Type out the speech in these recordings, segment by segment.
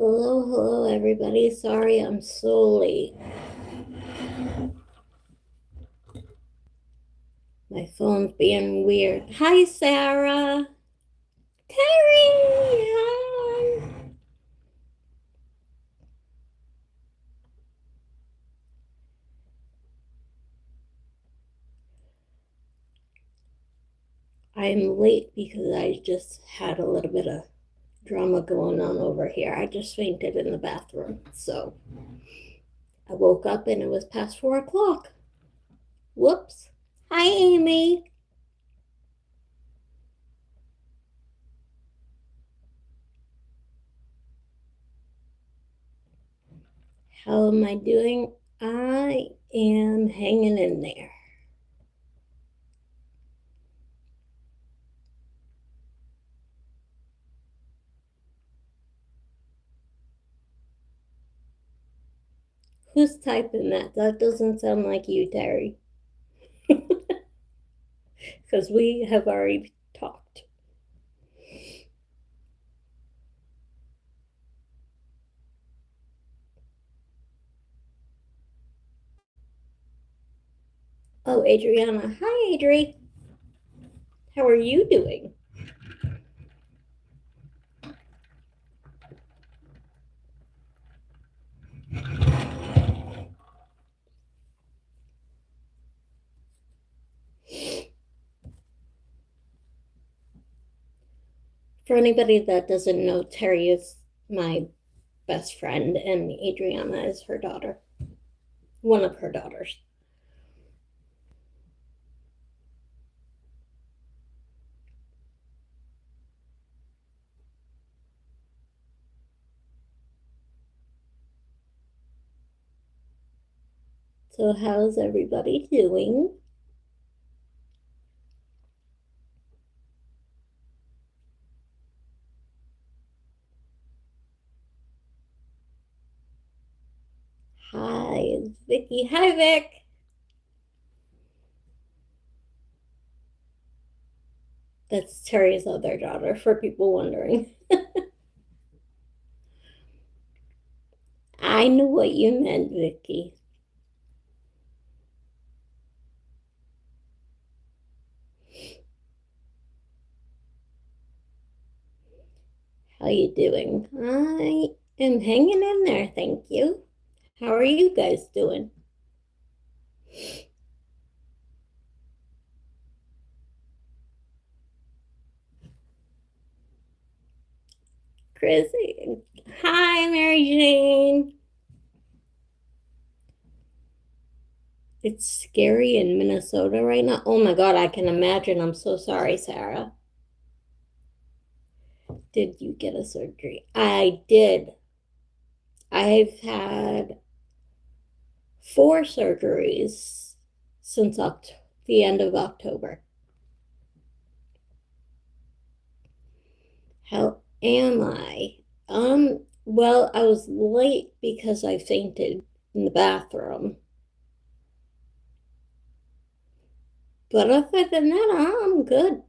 Hello, everybody. Sorry I'm so late. My phone's being weird. Hi, Sarah. Terry, hi. I'm late because I just had a little bit of drama going on over here. I just fainted in the bathroom. So I woke up and it was past 4 o'clock. Whoops. Hi, Amy. How am I doing? I am hanging in there. Who's typing that? That doesn't sound like you, Terry, because we have already talked. Oh, Adriana. Hi, Adri. How are you doing? For anybody that doesn't know, Terry is my best friend, and Adriana is her daughter, one of her daughters. So, how's everybody doing? Hi, it's Vicky. Hi, Vic. That's Terry's other daughter, for people wondering. I knew what you meant, Vicky. How you doing? I am hanging in there, thank you. How are you guys doing? Chrissy. Hi, Mary Jane. It's scary in Minnesota right now. Oh my God, I can imagine. I'm so sorry, Sarah. Did you get a surgery? I did. I've had 4 surgeries since the end of October. How am I? Well, I was late because I fainted in the bathroom. But other than that, I'm good.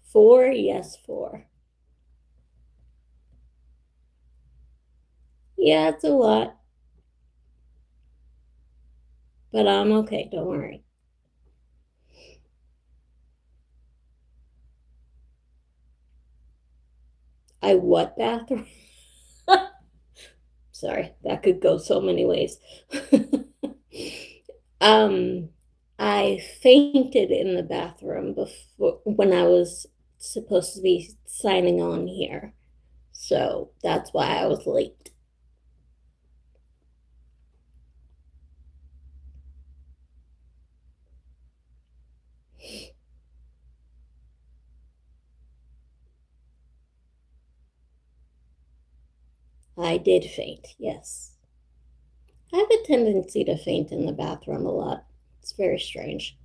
4, yes, 4. Yeah, it's a lot, but I'm okay. Don't worry. I what bathroom? Sorry, that could go so many ways. um, I fainted in the bathroom before when I was supposed to be signing on here. So that's why I was late. I did faint, yes. I have a tendency to faint in the bathroom a lot. It's very strange.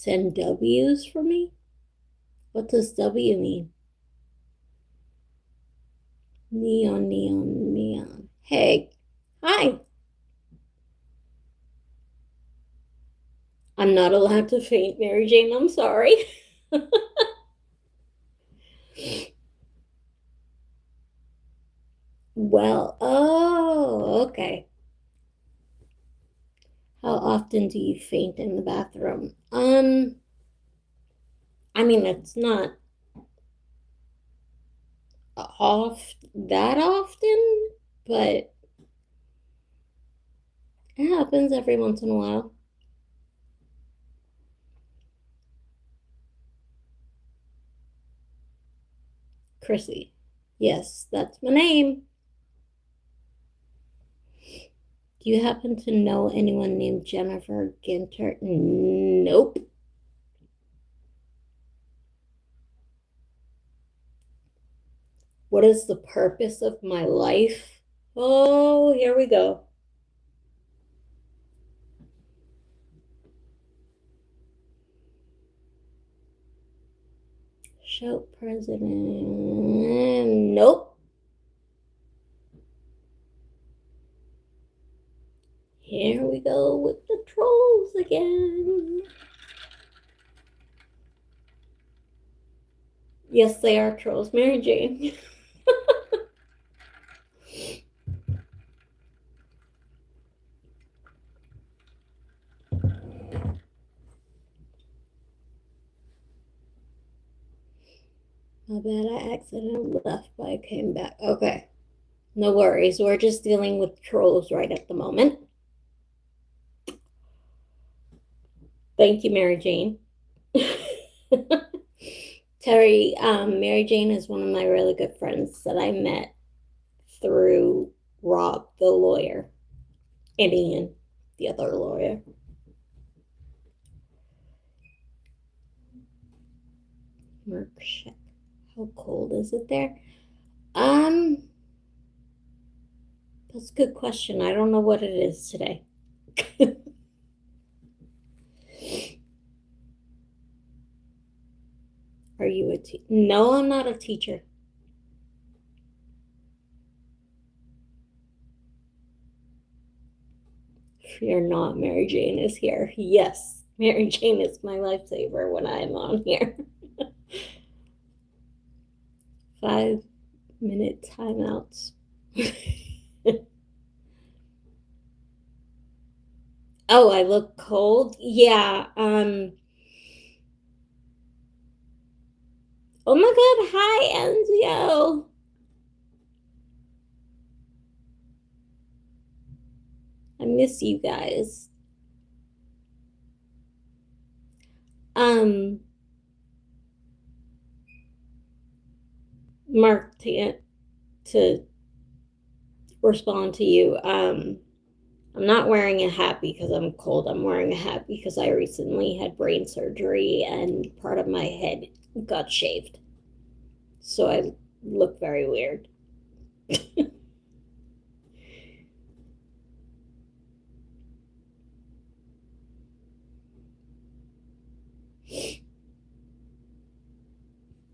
Send W's for me? What does W mean? Neon, neon, neon. Hey, hi. I'm not allowed to faint, Mary Jane. I'm sorry. Well, oh, okay. How often do you faint in the bathroom? I mean, it's not off that often, but it happens every once in a while. Chrissy. Yes, that's my name. Do you happen to know anyone named Jennifer Ginter? Nope. What is the purpose of my life? Oh, here we go. Shout president. Nope. Here we go with the trolls again. Yes, they are trolls, Mary Jane. My bad, I accidentally left, but I came back. Okay, no worries. We're just dealing with trolls right at the moment. Thank you, Mary Jane. Terry, Mary Jane is one of my really good friends that I met through Rob, the lawyer, and Ian, the other lawyer. Merc check. How cold is it there? That's a good question. I don't know what it is today. Are you a teacher? No, I'm not a teacher. Fear not, Mary Jane is here. Yes, Mary Jane is my lifesaver when I'm on here. 5-minute timeouts. Oh, I look cold? Yeah. Oh my god, hi Enzio. I miss you guys. Um Mark, to respond to you. I'm not wearing a hat because I'm cold. I'm wearing a hat because I recently had brain surgery and part of my head got shaved. So I look very weird.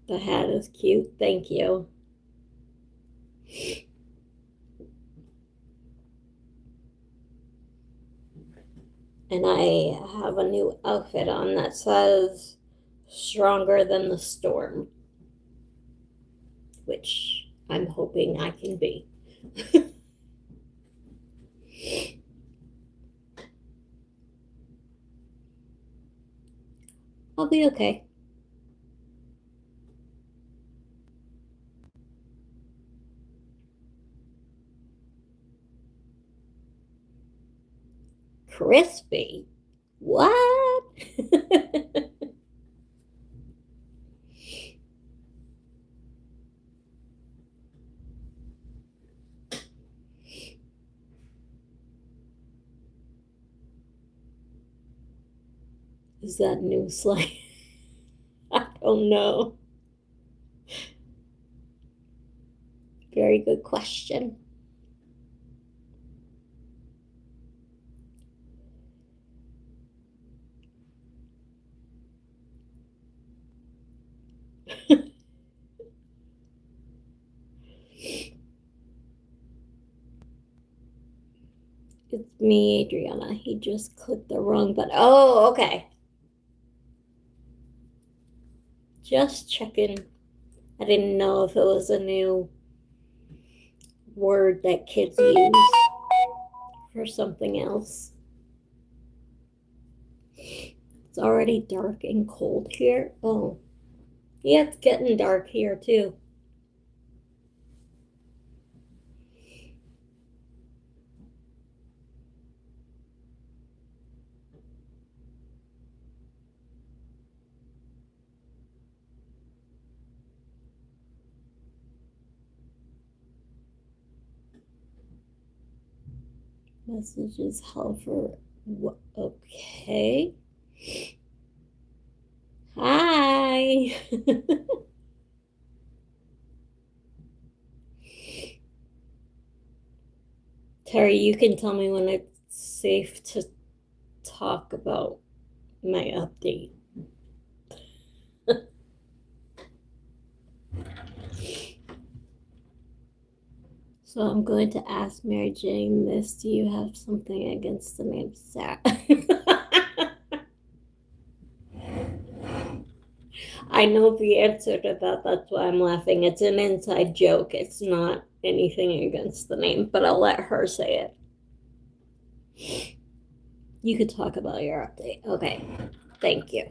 The hat is cute. Thank you. And I have a new outfit on that says stronger than the storm, which I'm hoping I can be. I'll be okay. Crispy? What? Is that new slang? I don't know. Very good question. me, Adriana. He just clicked the wrong button. Oh, okay. Just checking. I didn't know if it was a new word that kids use for something else. It's already dark and cold here. Oh, yeah, it's getting dark here too. Messages held for okay. Hi. Terry, you can tell me when it's safe to talk about my update. So I'm going to ask Mary Jane this. Do you have something against the name Sarah? I know the answer to that. That's why I'm laughing. It's an inside joke. It's not anything against the name, but I'll let her say it. You could talk about your update. Okay. Thank you.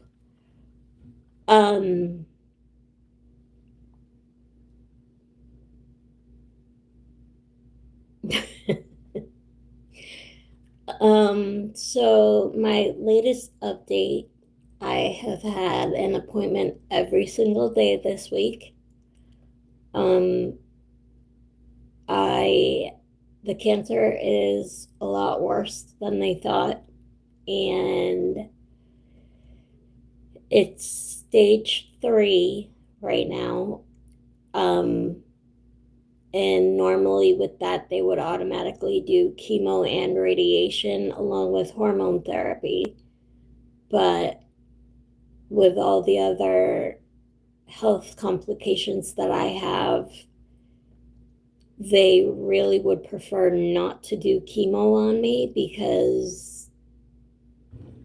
So my latest update, I have had an appointment every single day this week. The cancer is a lot worse than they thought, and it's stage 3 right now. And normally with that, they would automatically do chemo and radiation along with hormone therapy. But with all the other health complications that I have, they really would prefer not to do chemo on me because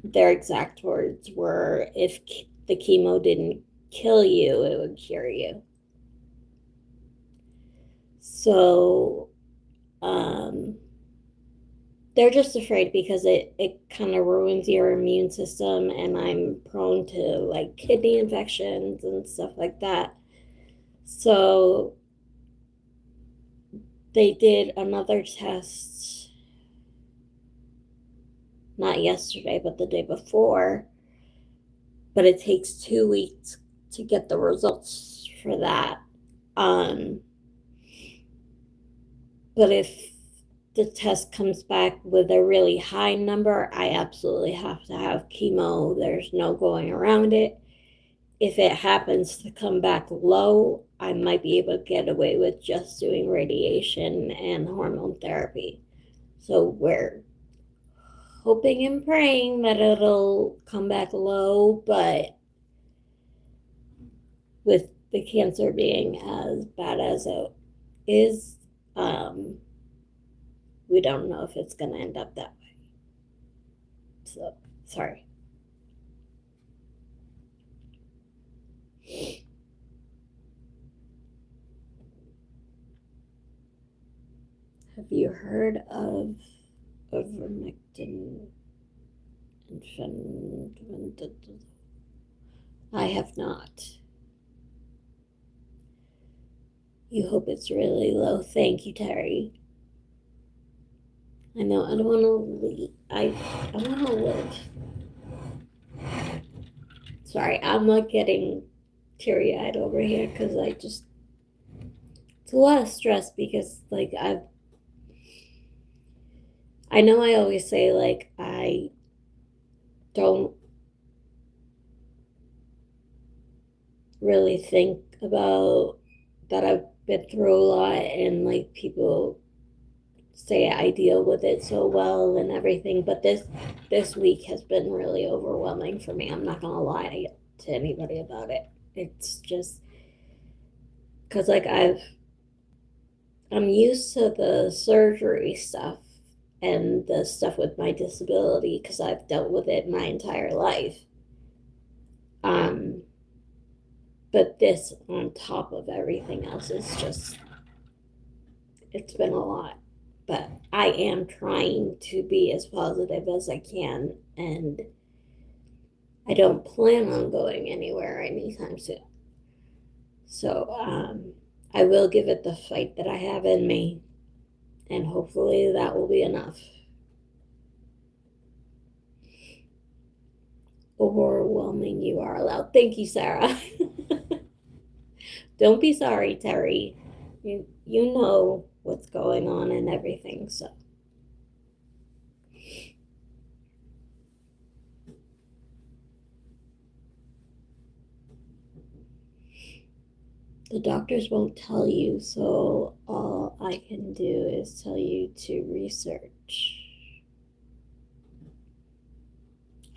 their exact words were, if the chemo didn't kill you, it would cure you. So they're just afraid because it kind of ruins your immune system, and I'm prone to like kidney infections and stuff like that. So they did another test, not yesterday, but the day before. But it takes 2 weeks to get the results for that. But if the test comes back with a really high number, I absolutely have to have chemo. There's no going around it. If it happens to come back low, I might be able to get away with just doing radiation and hormone therapy. So we're hoping and praying that it'll come back low, but with the cancer being as bad as it is, we don't know if it's going to end up that way. So, sorry. Have you heard of ivermectin? I have not. You hope it's really low. Thank you, Terry. I know I don't want to leave. I want to live. Sorry, I'm like getting teary-eyed over here because it's a lot of stress because like I know I always say like I don't really think about that I've been through a lot, and like people say I deal with it so well and everything, but this week has been really overwhelming for me. I'm not gonna lie to anybody about it. It's just because like I'm used to the surgery stuff, and the stuff with my disability because I've dealt with it my entire life. Um, but this on top of everything else is just, it's been a lot. But I am trying to be as positive as I can, and I don't plan on going anywhere anytime soon. So I will give it the fight that I have in me, and hopefully that will be enough. Overwhelming you are allowed. Thank you, Sarah. Don't be sorry, Terry. You know what's going on and everything, so. The doctors won't tell you, so all I can do is tell you to research.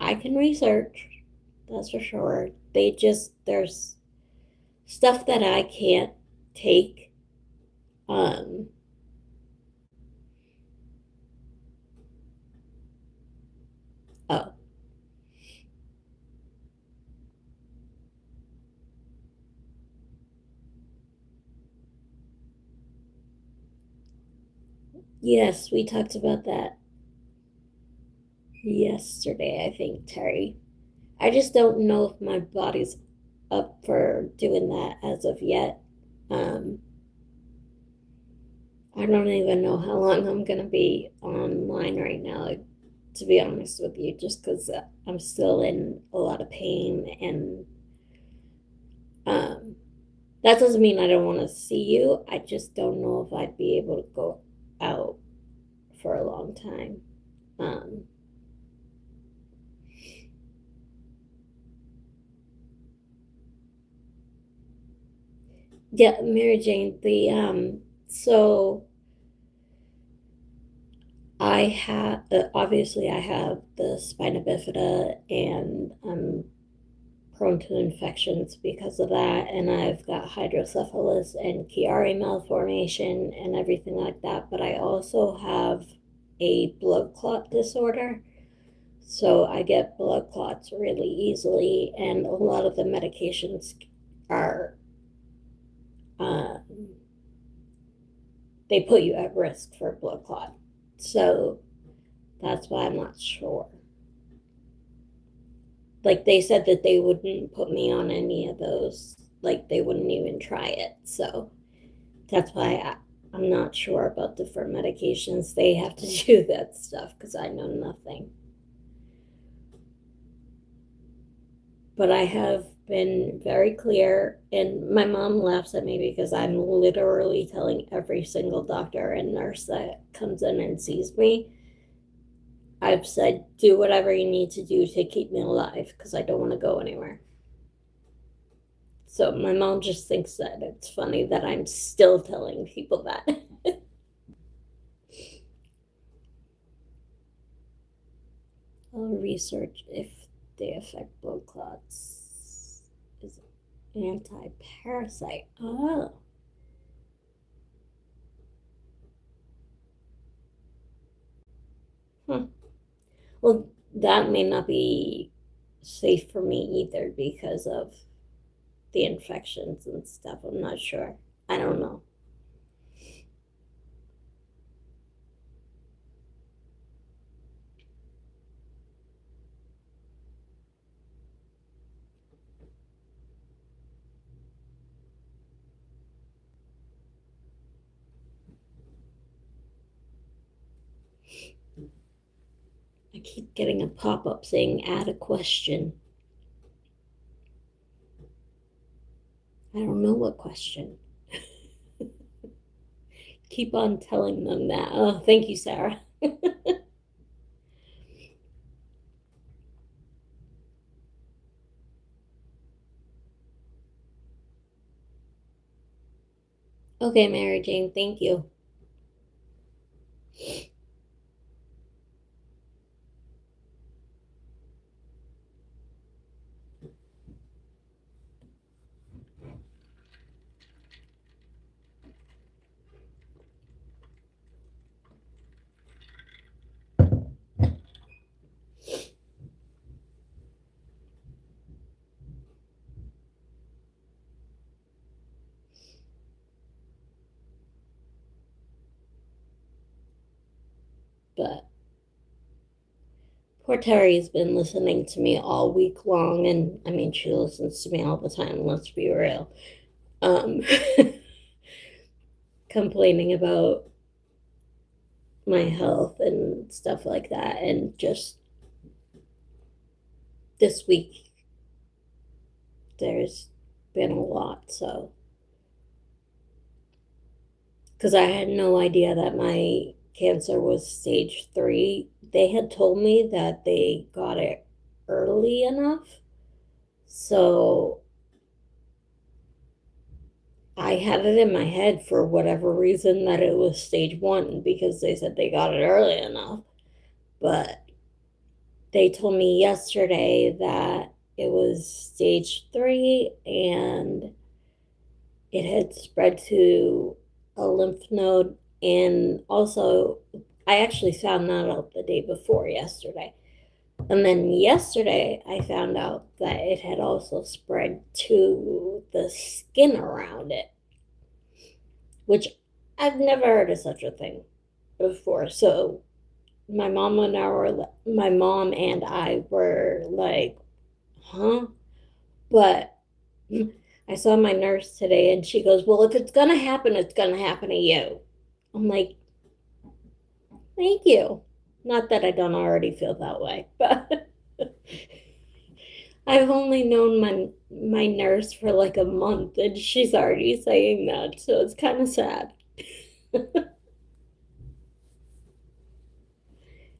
I can research, that's for sure. There's stuff that I can't take. Um, oh, yes, we talked about that yesterday, I think, Terry. I just don't know if my body's up for doing that as of yet. Um, I don't even know how long I'm going to be online right now, to be honest with you, just because I'm still in a lot of pain. And um, that doesn't mean I don't want to see you. I just don't know if I'd be able to go out for a long time. Um, yeah, Mary Jane, so I have obviously I have the spina bifida, and I'm prone to infections because of that, and I've got hydrocephalus and Chiari malformation and everything like that. But I also have a blood clot disorder, so I get blood clots really easily, and a lot of the medications are um, they put you at risk for blood clot. So that's why I'm not sure. Like they said that they wouldn't put me on any of those, like they wouldn't even try it. So that's why I'm not sure about different medications. They have to do that stuff because I know nothing. But I have been very clear, and my mom laughs at me because I'm literally telling every single doctor and nurse that comes in and sees me, I've said, do whatever you need to do to keep me alive because I don't want to go anywhere. So my mom just thinks that it's funny that I'm still telling people that. I'll research if they affect blood clots. Is anti-parasite. Oh. Huh. Well, that may not be safe for me either because of the infections and stuff. I'm not sure. I don't know. I keep getting a pop up saying add a question. I don't know what question. Keep on telling them that. Oh, thank you, Sarah. Okay, Mary Jane, thank you. But poor Terry's been listening to me all week long, and I mean, she listens to me all the time, let's be real. Um, complaining about my health and stuff like that. And just this week, there's been a lot. So, because I had no idea that my cancer was stage 3, they had told me that they got it early enough. So, I had it in my head for whatever reason that it was stage 1 because they said they got it early enough. But they told me yesterday that it was stage 3 and it had spread to a lymph node. And also, I actually found that out the day before yesterday. And then yesterday, I found out that it had also spread to the skin around it, which I've never heard of such a thing before. So my mom and I were like, huh? But I saw my nurse today and she goes, well, if it's going to happen, it's going to happen to you. I'm like, thank you. Not that I don't already feel that way, but I've only known my nurse for like a month and she's already saying that. So it's kind of sad.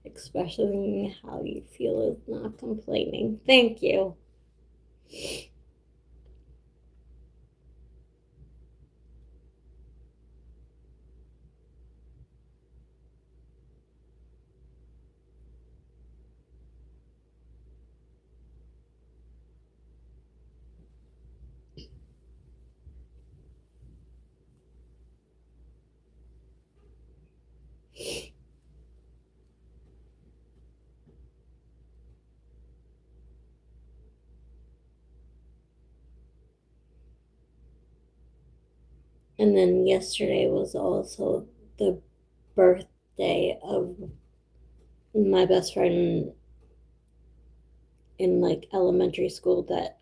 Expressing how you feel is not complaining. Thank you. And then yesterday was also the birthday of my best friend in like elementary school that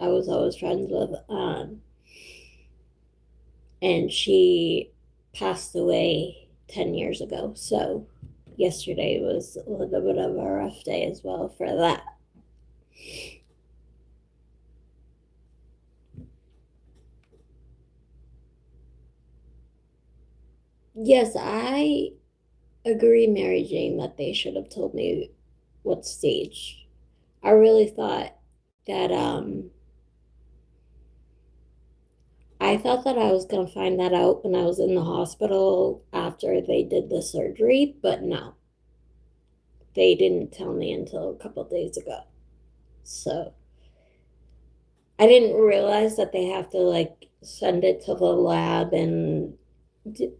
I was always friends with. And she passed away 10 years ago. So yesterday was a little bit of a rough day as well for that. Yes, I agree, Mary Jane, that they should have told me what stage. I really thought that I thought that I was going to find that out when I was in the hospital after they did the surgery, but no, they didn't tell me until a couple days ago. So I didn't realize that they have to like send it to the lab. And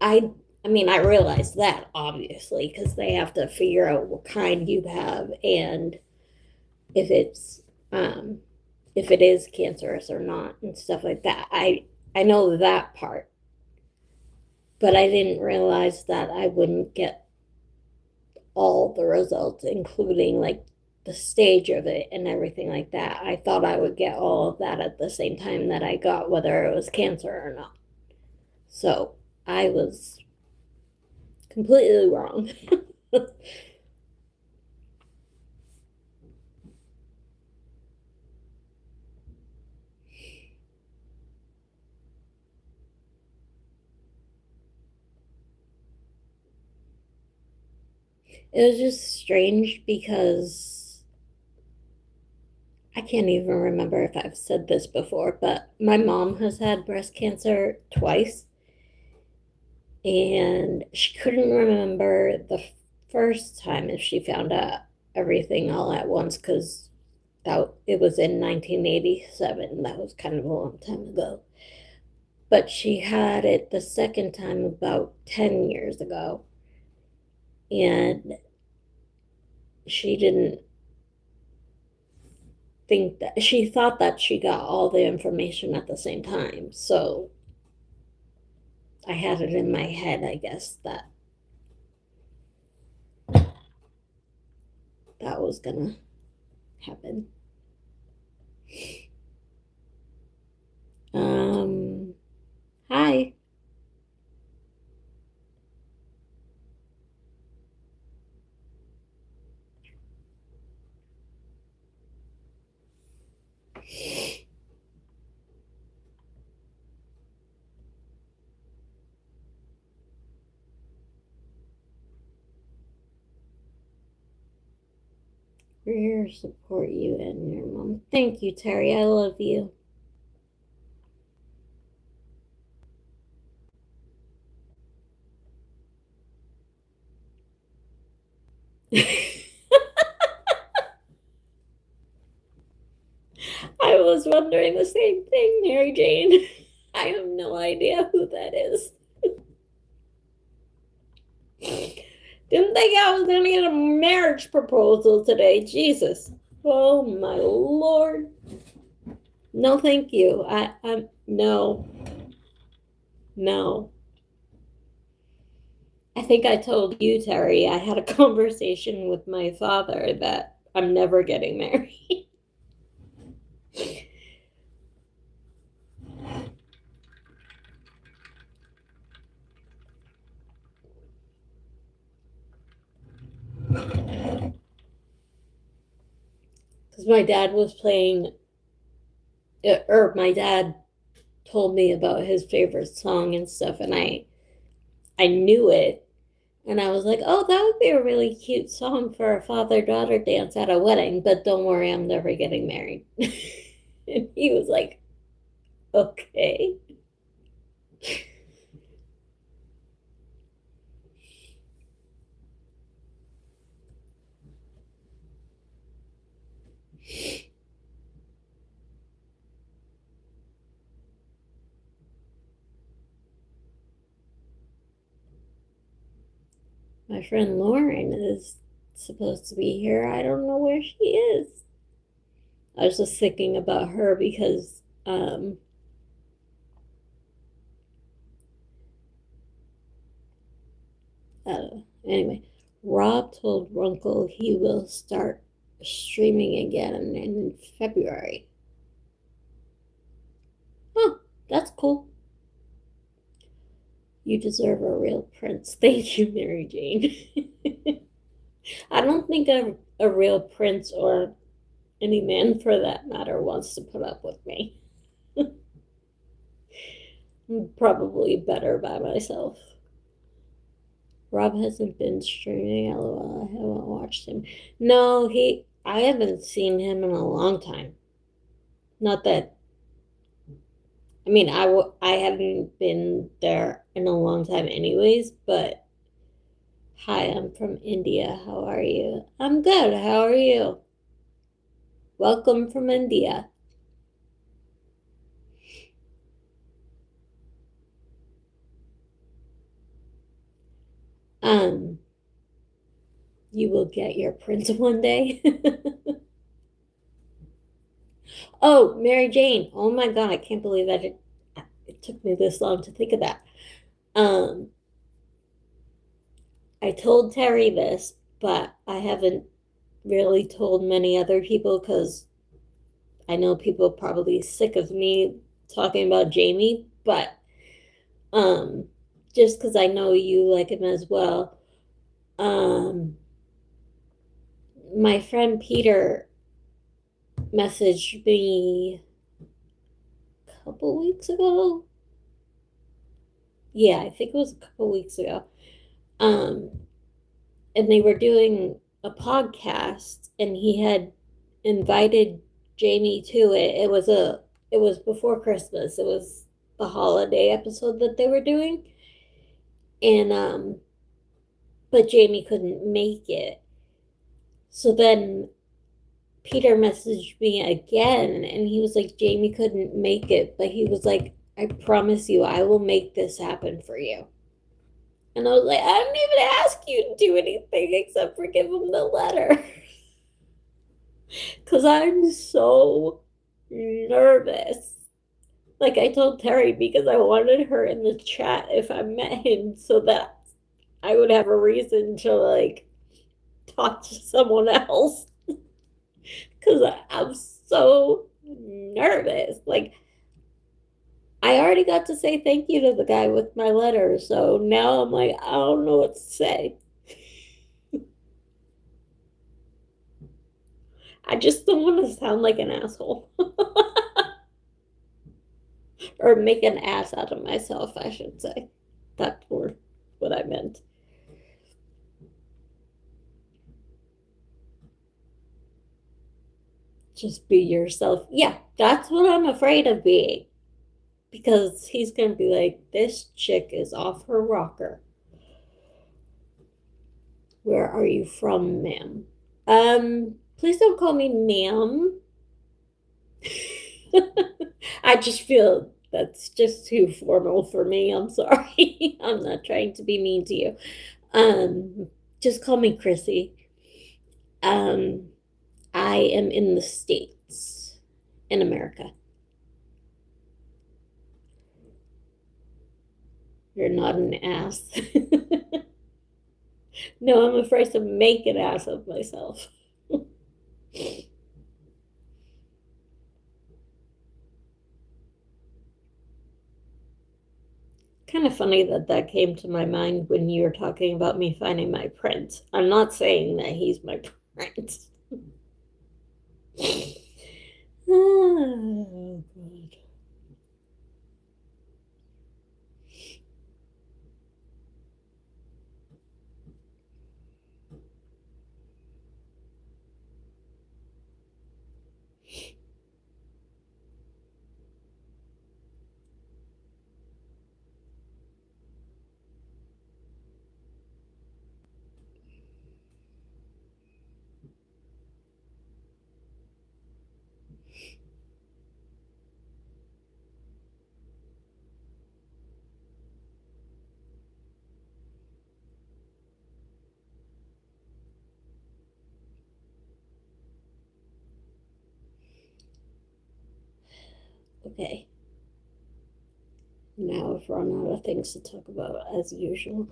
I I mean, I realized that obviously because they have to figure out what kind you have and if it's if it is cancerous or not and stuff like that. I know that part, but I didn't realize that I wouldn't get all the results, including like the stage of it and everything like that. I thought I would get all of that at the same time that I got whether it was cancer or not. So I was completely wrong. It was just strange because I can't even remember if I've said this before, but my mom has had breast cancer twice, and she couldn't remember the first time if she found out everything all at once because that it was in 1987. That was kind of a long time ago. But she had it the second time about 10 years ago, and she didn't think that she thought that she got all the information at the same time. So I had it in my head, I guess, that that was gonna happen. Hi. We're here to support you and your mom. Thank you, Terry. I love you. I was wondering the same thing, Mary Jane. I have no idea who that is. Didn't think I was going to get a marriage proposal today. Jesus. Oh, my Lord. No, thank you. No. No. I think I told you, Terry, I had a conversation with my father that I'm never getting married. Because my dad was playing, or my dad told me about his favorite song and stuff, and I knew it, and I was like, oh, that would be a really cute song for a father-daughter dance at a wedding, but don't worry, I'm never getting married. And he was like, okay. My friend Lauren is supposed to be here. I don't know where she is. I was just thinking about her because anyway, Rob told Runkle he will start streaming again in February. Oh, that's cool. You deserve a real prince. Thank you, Mary Jane. I don't think a real prince or any man for that matter wants to put up with me. I'm probably better by myself. Rob hasn't been streaming. LOL. I haven't watched him. No, I haven't seen him in a long time. Not that. I mean, I haven't been there in a long time, anyways. But hi, I'm from India. How are you? I'm good. How are you? Welcome from India. You will get your prince one day. Oh, Mary Jane. Oh my God, I can't believe that it took me this long to think of that. Um, I told Terry this, but I haven't really told many other people because I know people are probably sick of me talking about Jamie, but um just because I know you like him as well. Um my friend Peter messaged me a couple weeks ago. Yeah, I think it was a couple weeks ago. Um and they were doing a podcast and he had invited Jamie to it. It was before Christmas. It was the holiday episode that they were doing. And but Jamie couldn't make it. So then Peter messaged me again and he was like, Jamie couldn't make it, but he was like, I promise you, I will make this happen for you. And I was like, I didn't even ask you to do anything except for give him the letter. Because I'm so nervous. Like I told Terry, because I wanted her in the chat if I met him so that I would have a reason to like talk to someone else because I'm so nervous. Like, I already got to say thank you to the guy with my letter, so now I'm like, I don't know what to say. I just don't want to sound like an asshole or make an ass out of myself, I should say. That's what I meant. Just be yourself. Yeah, that's what I'm afraid of being. Because he's going to be like, this chick is off her rocker. Where are you from, ma'am? Please don't call me ma'am. I just feel that's just too formal for me. I'm sorry. I'm not trying to be mean to you. Um, just call me Chrissy. Um, I am in the States, in America. You're not an ass. No, I'm afraid to make an ass of myself. Kind of funny that that came to my mind when you were talking about me finding my prince. I'm not saying that he's my prince. Oh, God. Okay, now I've run out of things to talk about as usual.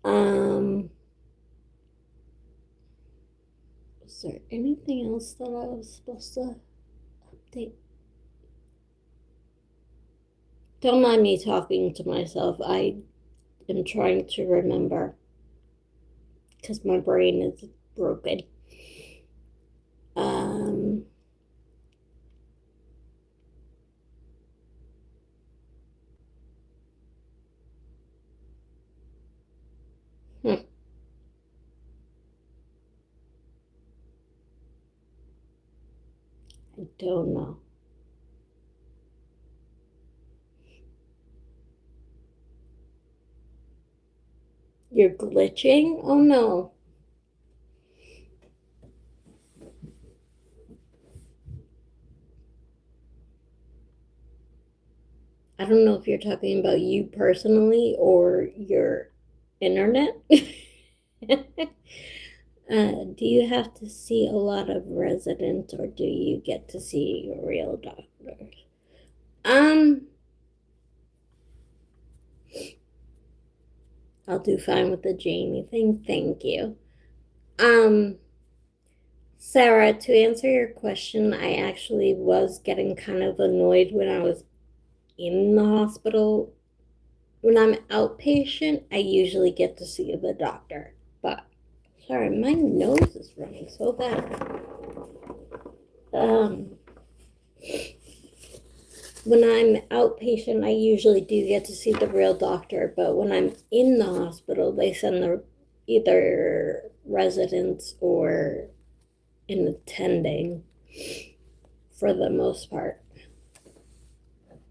Um, is there anything else that I was supposed to update? Don't mind me talking to myself. I am trying to remember because my brain is broken. Um, hmm, I don't know. You're glitching? Oh no. I don't know if you're talking about you personally or your internet. Do you have to see a lot of residents or do you get to see real doctors? Um, I'll do fine with the Jamie thing. Thank you. Um, Sarah, to answer your question, I actually was getting kind of annoyed when I was in the hospital. When I'm outpatient, I usually get to see the doctor. But sorry, my nose is running so bad. Um, when I'm outpatient, I usually do get to see the real doctor, but when I'm in the hospital, they send the either residents or an attending for the most part.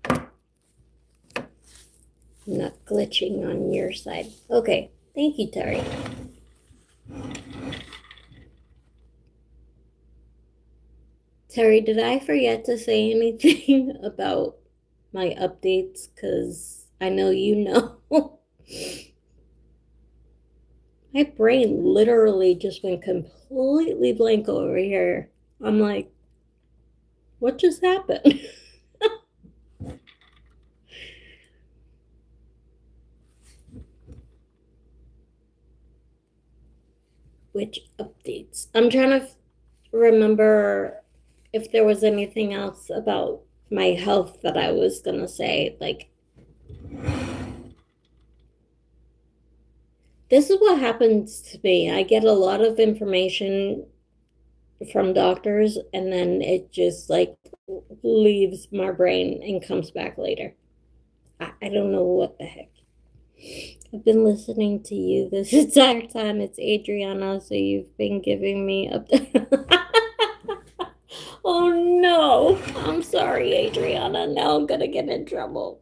I'm not glitching on your side. Okay, thank you, Terry. Terry, did I forget to say anything about my updates? Because I know you know. My brain literally just went completely blank over here. I'm like, what just happened? Which updates? I'm trying to remember if there was anything else about my health that I was gonna say. Like, this is what happens to me. I get a lot of information from doctors, and then it just like leaves my brain and comes back later. I don't know what the heck. I've been listening to you this entire time. It's Adriana, so you've been giving me up. Oh no, I'm sorry, Adriana. Now I'm gonna get in trouble.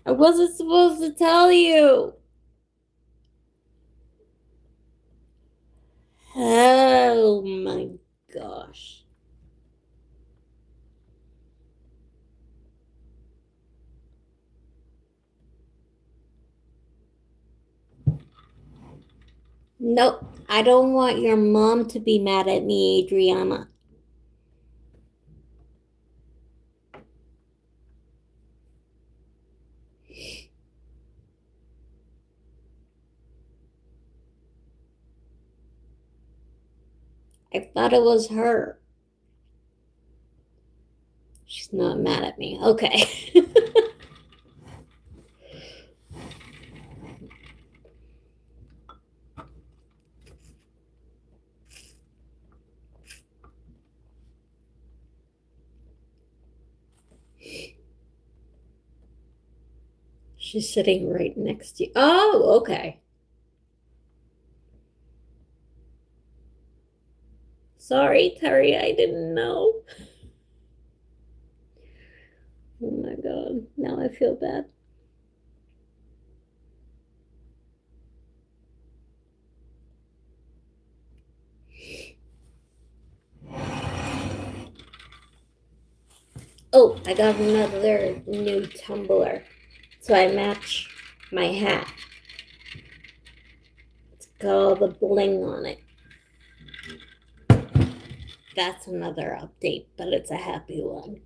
I wasn't supposed to tell you. Oh my gosh. Nope, I don't want your mom to be mad at me, Adriana. I thought it was her. She's not mad at me. Okay. She's sitting right next to you. Oh, okay. Sorry, Terry, I didn't know. Oh my God. Now I feel bad. Oh, I got another new tumbler. So I match my hat. It's got all the bling on it. That's another update, but it's a happy one.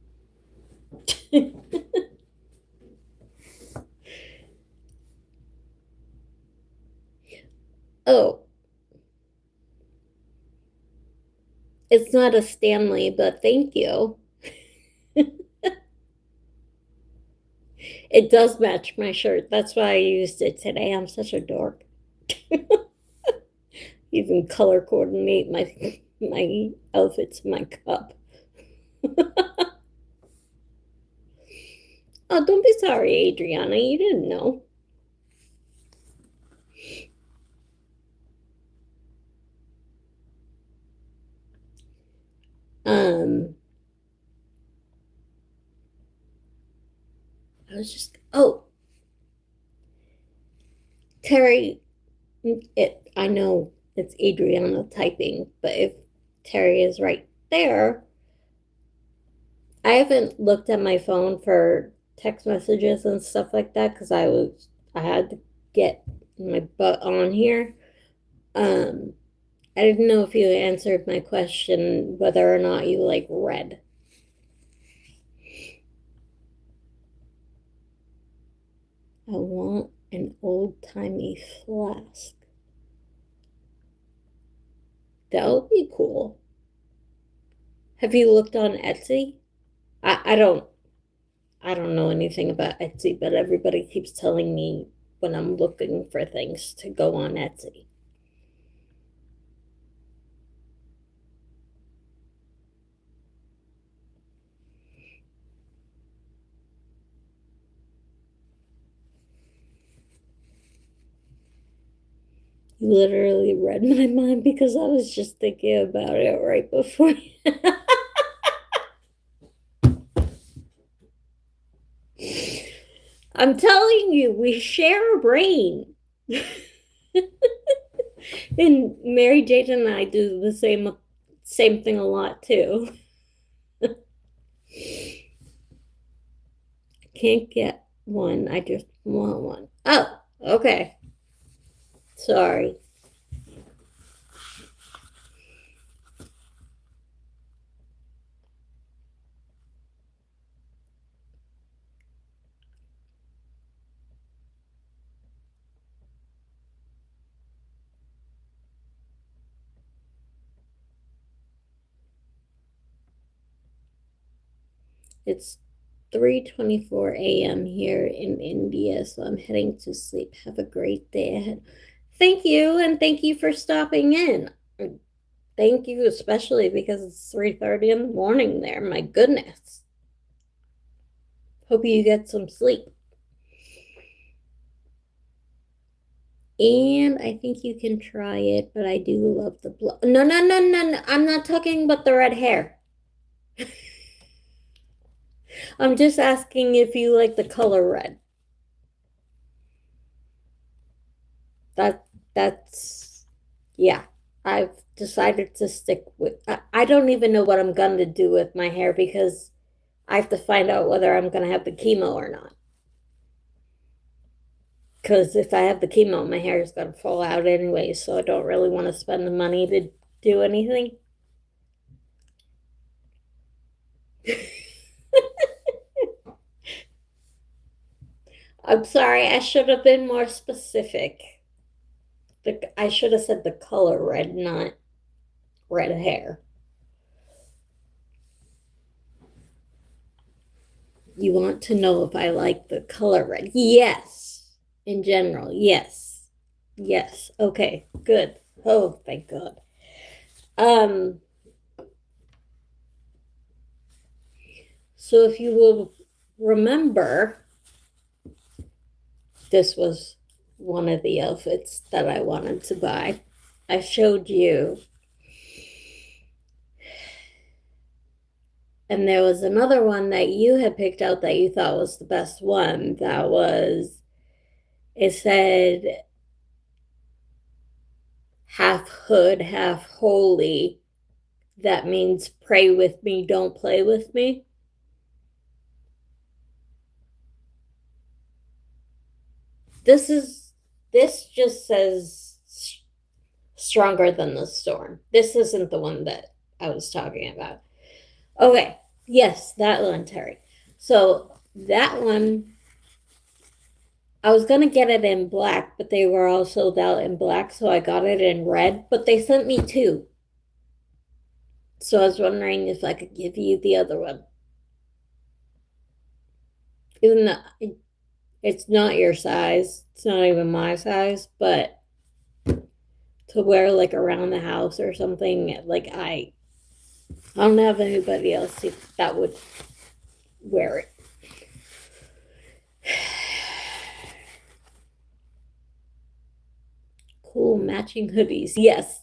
Oh, it's not a Stanley, but thank you. It does match my shirt. That's why I used it today. I'm such a dork. Even color coordinate my outfits, my cup. Oh, don't be sorry, Adriana. You didn't know. Um, I was just Terry. I know it's Adriana typing, but if Terry is right there, I haven't looked at my phone for text messages and stuff like that because I had to get my butt on here. Um, I didn't know if you answered my question whether or not you like read. I want an old timey flask. That would be cool. Have you looked on Etsy? I don't know anything about Etsy, but everybody keeps telling me when I'm looking for things to go on Etsy. You literally read my mind because I was just thinking about it right before. I'm telling you, we share a brain. And Mary Jane and I do the same thing a lot too. Can't get one. I just want one. Oh, okay. Sorry. It's 3:24 a.m. here in India, so I'm heading to sleep. Have a great day ahead. Thank you, and thank you for stopping in. Thank you, especially because it's 3:30 in the morning there. My goodness. Hope you get some sleep. And I think you can try it, but I do love the blood. No, no, no, no, no. I'm not talking about the red hair. I'm just asking if you like the color red. That that's yeah. I've decided to stick with I don't even know what I'm gonna do with my hair because I have to find out whether I'm gonna have the chemo or not. Because if I have the chemo, my hair is gonna fall out anyway, so I don't really want to spend the money to do anything. I'm sorry, I should have been more specific. I should have said the color red, not red hair. You want to know if I like the color red? Yes. In general, yes. Yes. Okay, good. Oh, thank God. Um, so if you will remember, this was one of the outfits that I wanted to buy. I showed you. And there was another one that you had picked out that you thought was the best one. It said half hood, half holy. That means pray with me, don't play with me. This just says stronger than the storm. This isn't the one that I was talking about. Okay, yes, that one, Terry. So that one, I was gonna get it in black, but they were all sold out in black, so I got it in red. But they sent me two, so I was wondering if I could give you the other one, even though it's not your size. It's not even my size, but to wear like around the house or something, like I don't have anybody else that would wear it. Cool matching hoodies. Yes.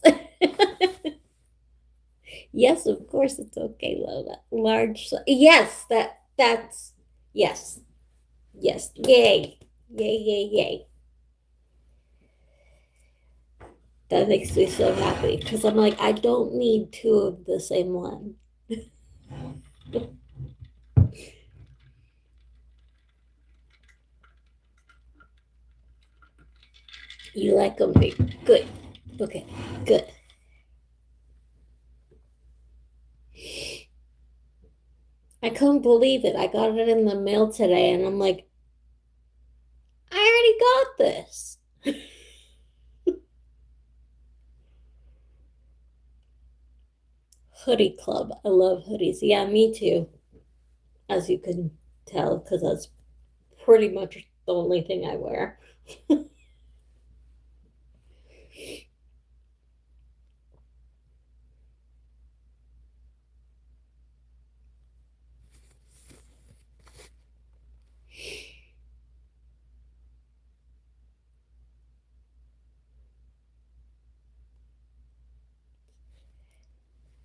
Yes, of course it's okay, Lola. Large. Yes, that's yes. Yes. Yay. Yay, yay, yay. That makes me so happy because I'm like, I don't need two of the same one. You like them big. Good. Okay, good. I couldn't believe it. I got it in the mail today and I'm like, I already got this. Hoodie club. I love hoodies. Yeah, me too. As you can tell, because that's pretty much the only thing I wear.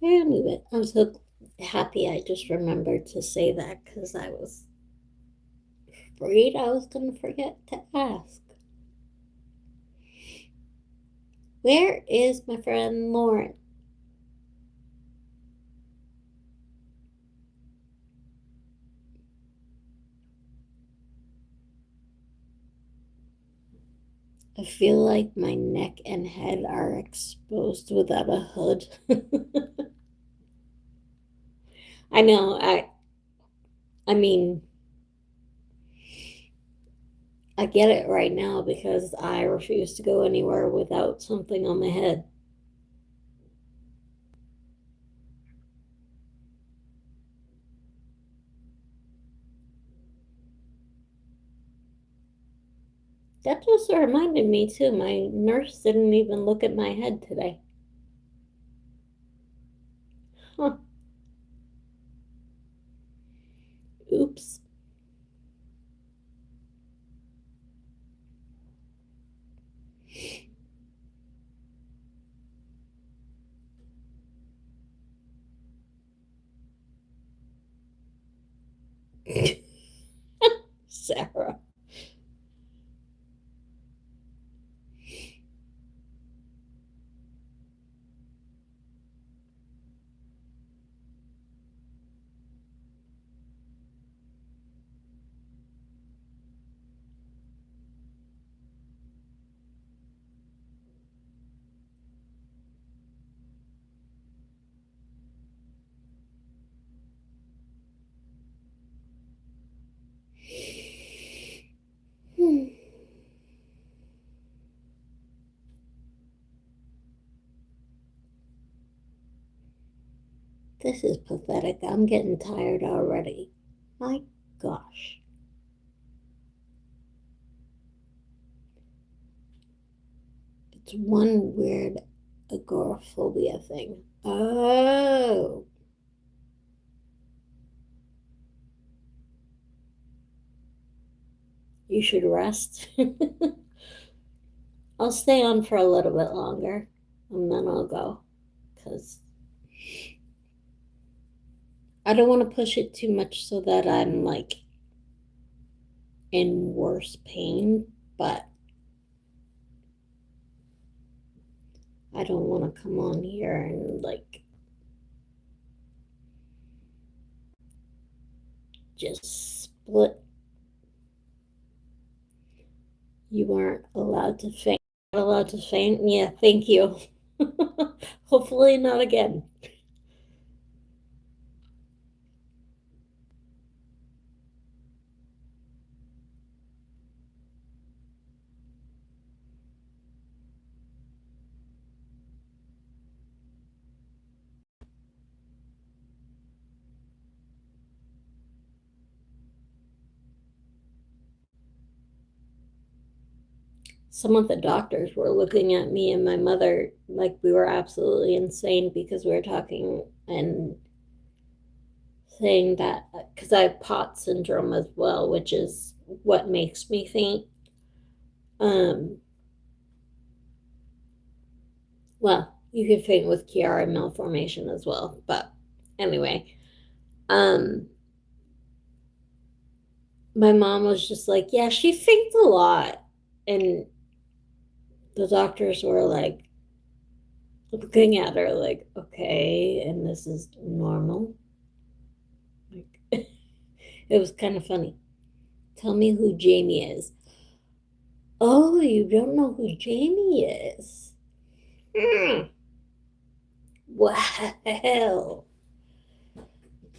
Anyway, I'm so happy I just remembered to say that because I was afraid I was going to forget to ask. Where is my friend Lauren? I feel like my neck and head are exposed without a hood. I know, I mean, I get it right now because I refuse to go anywhere without something on my head. That just reminded me too. My nurse didn't even look at my head today. Huh. Oops. Sarah. Hmm. This is pathetic. I'm getting tired already. My gosh. It's one weird agoraphobia thing. Oh, you should rest. I'll stay on for a little bit longer and then I'll go because I don't want to push it too much so that I'm like in worse pain, but I don't want to come on here and like just split. You aren't allowed to faint. Not allowed to faint? Yeah, thank you. Hopefully not again. Some of the doctors were looking at me and my mother like we were absolutely insane because we were talking and saying that because I have POT syndrome as well, which is what makes me faint. Um, well, you can faint with Chiari malformation as well, but anyway, um, my mom was just like, "Yeah, she faints a lot," and the doctors were like looking at her like, "Okay," and this is normal. Like, it was kind of funny. Tell me who Jamie is. Oh, you don't know who Jamie is? Hmm. Well,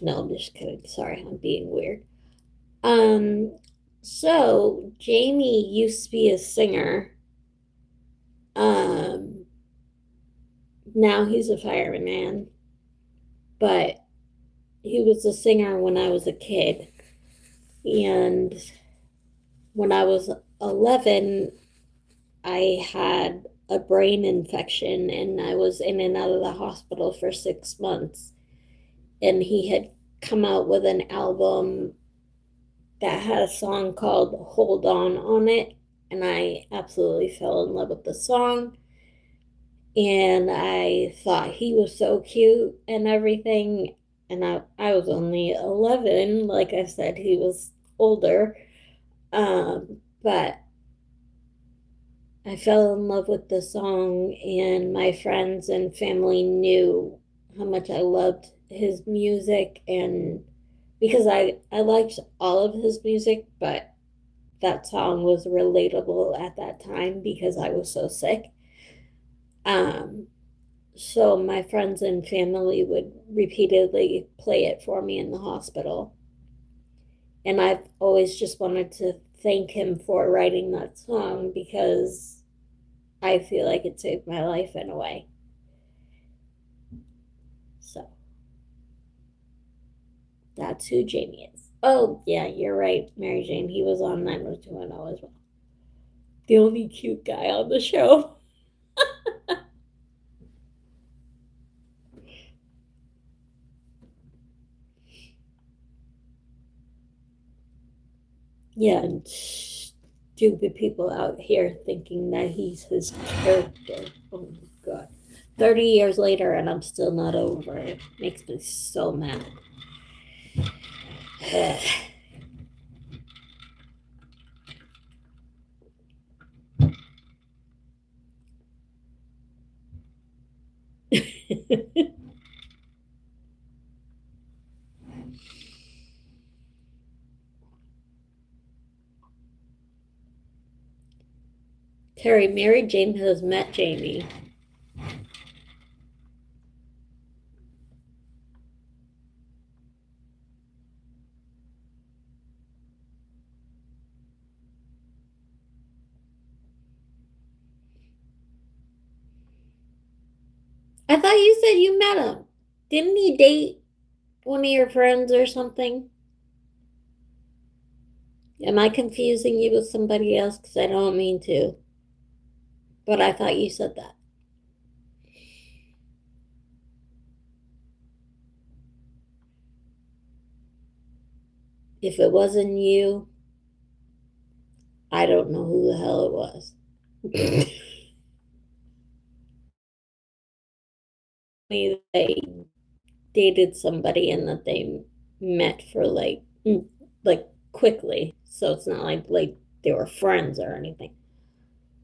no, I'm just kidding. Sorry, I'm being weird. Um, so Jamie used to be a singer. Um, Now he's a fireman, but he was a singer when I was a kid. And when I was 11, I had a brain infection and I was in and out of the hospital for 6 months. And he had come out with an album that had a song called Hold on it. And I absolutely fell in love with the song. And I thought he was so cute and everything. And I was only 11. Like I said, he was older. But I fell in love with the song, and my friends and family knew how much I loved his music. And because I liked all of his music, but that song was relatable at that time because I was so sick. Um, so my friends and family would repeatedly play it for me in the hospital. And I've always just wanted to thank him for writing that song because I feel like it saved my life in a way. So that's who Jamie is. Oh, yeah, you're right, Mary Jane. He was on 90210 as well. The only cute guy on the show. Yeah, and stupid people out here thinking that he's his character. Oh my god. 30 years later, and I'm still not over it. Makes me so mad. Terry, Mary Jane has met Jamie. I thought you said you met him. Didn't he date one of your friends or something? Am I confusing you with somebody else? Because I don't mean to. But I thought you said that. If it wasn't you, I don't know who the hell it was. They dated somebody and that they met for like quickly. So it's not like they were friends or anything.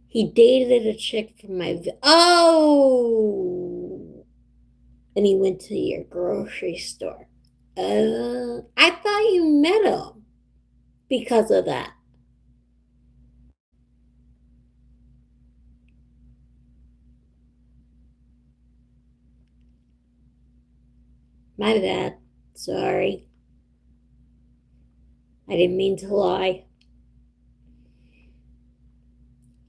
He dated a chick from oh, and he went to your grocery store. I thought you met him because of that. My bad. Sorry. I didn't mean to lie.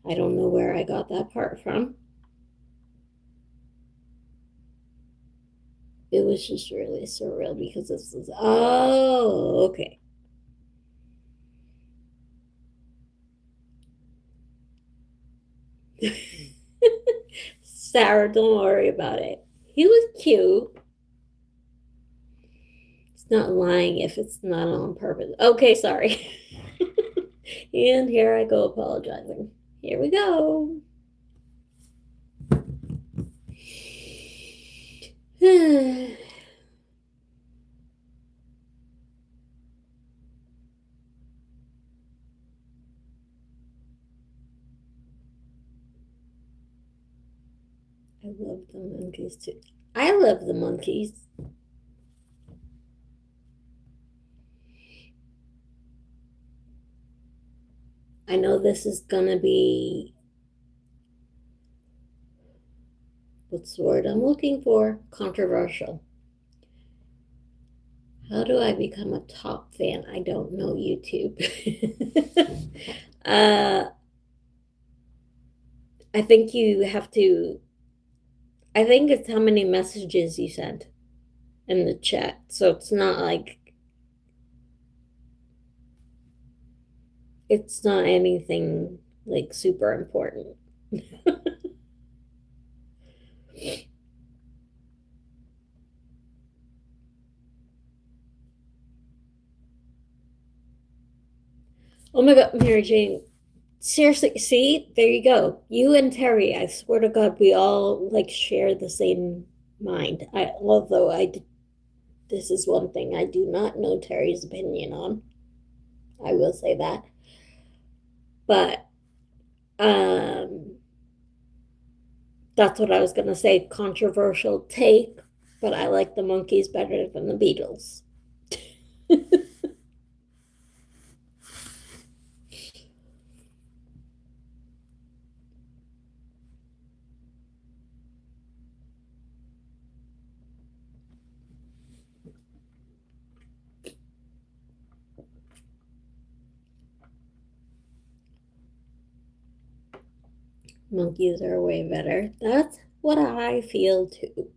I don't know where I got that part from. It was just really surreal because this is, oh, okay. Sarah, don't worry about it. He was cute. It's not lying if it's not on purpose. Okay, sorry. And here I go apologizing. Here we go. I love the monkeys too. I love the monkeys. I know this is gonna be, what's the word I'm looking for? Controversial. How do I become a top fan? I don't know YouTube. uh, I think you have to, I think it's how many messages you sent in the chat. So it's not like, it's not anything like super important. Oh my God, Mary Jane. Seriously, see, there you go. You and Terry, I swear to God, we all like share the same mind. Although this is one thing I do not know Terry's opinion on. I will say that. But um, that's what I was gonna say. Controversial take, but I like the Monkees better than the Beatles. Monkeys are way better. That's what I feel too.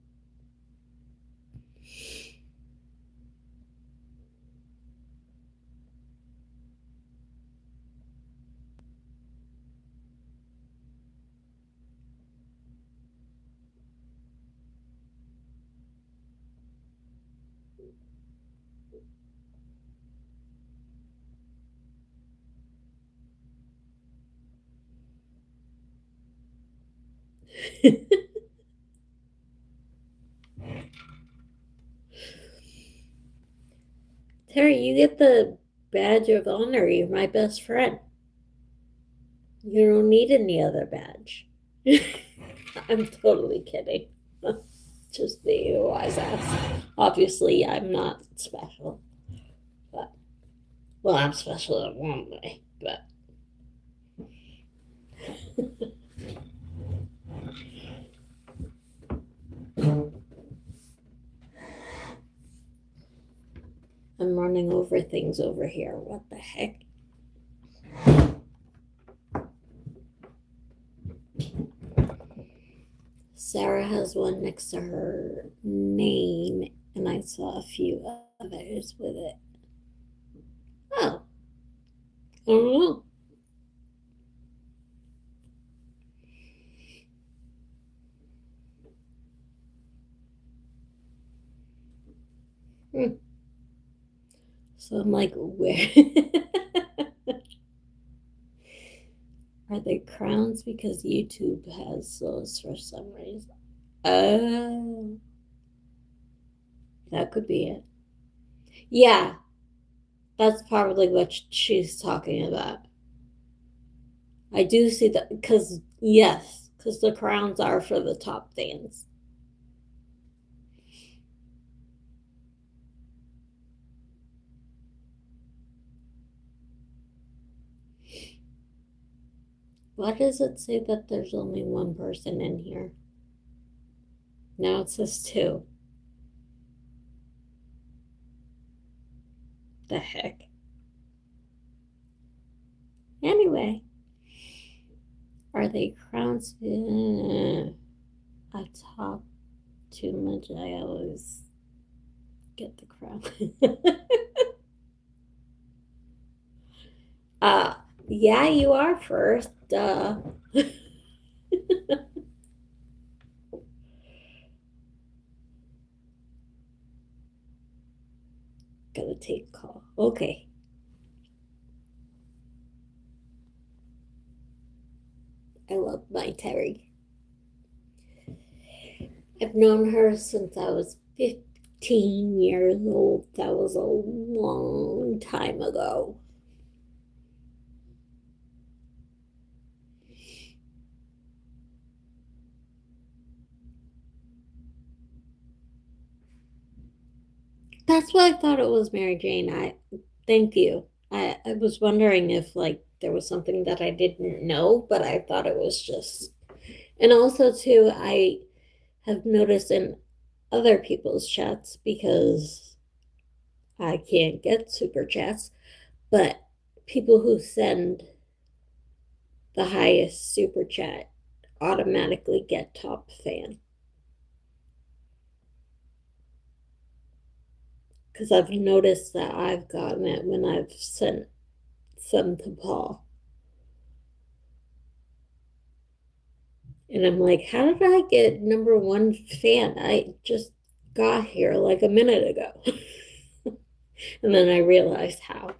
Terry, you get the badge of honor. You're my best friend. You don't need any other badge. I'm totally kidding. Just the wise ass. Obviously, I'm not special, but well, I'm special in one way, but I'm running over things over here. What the heck? Sarah has one next to her name, and I saw a few others with it. Oh, I don't know. Hmm. So I'm like, where are they crowns? Because YouTube has those for some reason. Oh, that could be it. Yeah, that's probably what she's talking about. I do see that because, yes, because the crowns are for the top fans. Why does it say that there's only one person in here? Now it says two. The heck? Anyway, are they crowns? I talk too much. I always get the crown. uh, yeah, you are first. Duh. Gotta take a call. Okay. I love my Terry. I've known her since I was 15 years old. That was a long time ago. That's why I thought it was Mary Jane. I thank you. I was wondering if like there was something that I didn't know, but I thought it was just and also too I have noticed in other people's chats because I can't get super chats, but people who send the highest super chat automatically get top fan. Because I've noticed that I've gotten it when I've sent some to Paul. And I'm like, how did I get number one fan? I just got here like a minute ago. And then I realized how.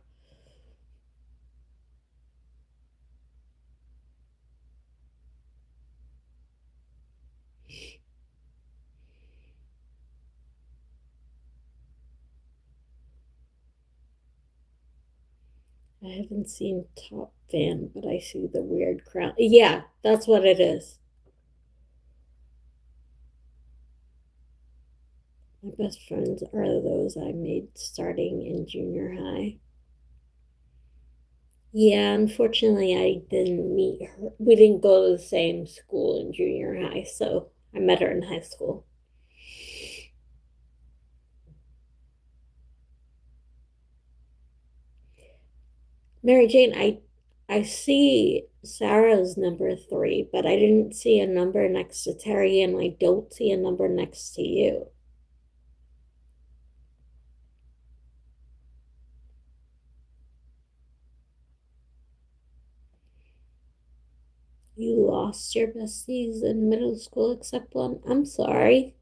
I haven't seen top fan, but I see the weird crown. Yeah, that's what it is. My best friends are those I made starting in junior high. Yeah, unfortunately, I didn't meet her. We didn't go to the same school in junior high, so I met her in high school. Mary Jane, I see Sarah's number three, but I didn't see a number next to Terry, and I don't see a number next to you. You lost your besties in middle school except one. I'm sorry.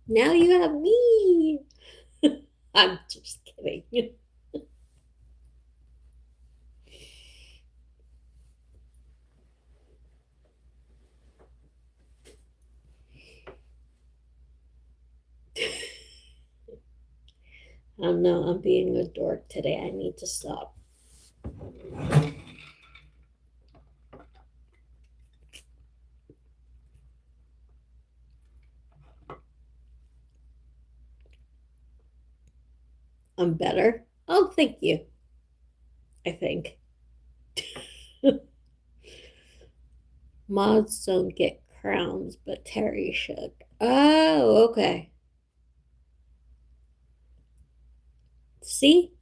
Now you have me. I'm just kidding. Oh no, I'm being a dork today. I need to stop. I'm better. Oh, thank you. I think. Mods don't get crowns, but Terry should. Oh, okay. See,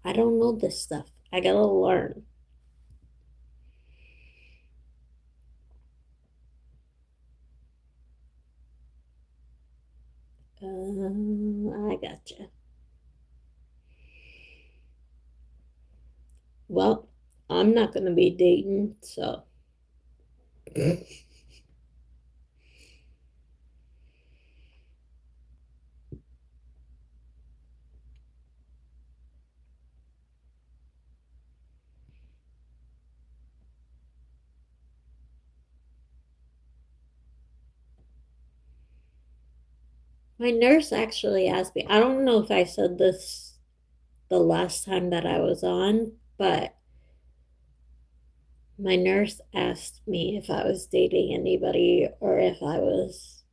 I don't know this stuff. I gotta learn. I gotcha. Well, I'm not gonna be dating, so my nurse actually asked me. I don't know if I said this the last time that I was on, but my nurse asked me if I was dating anybody or if I was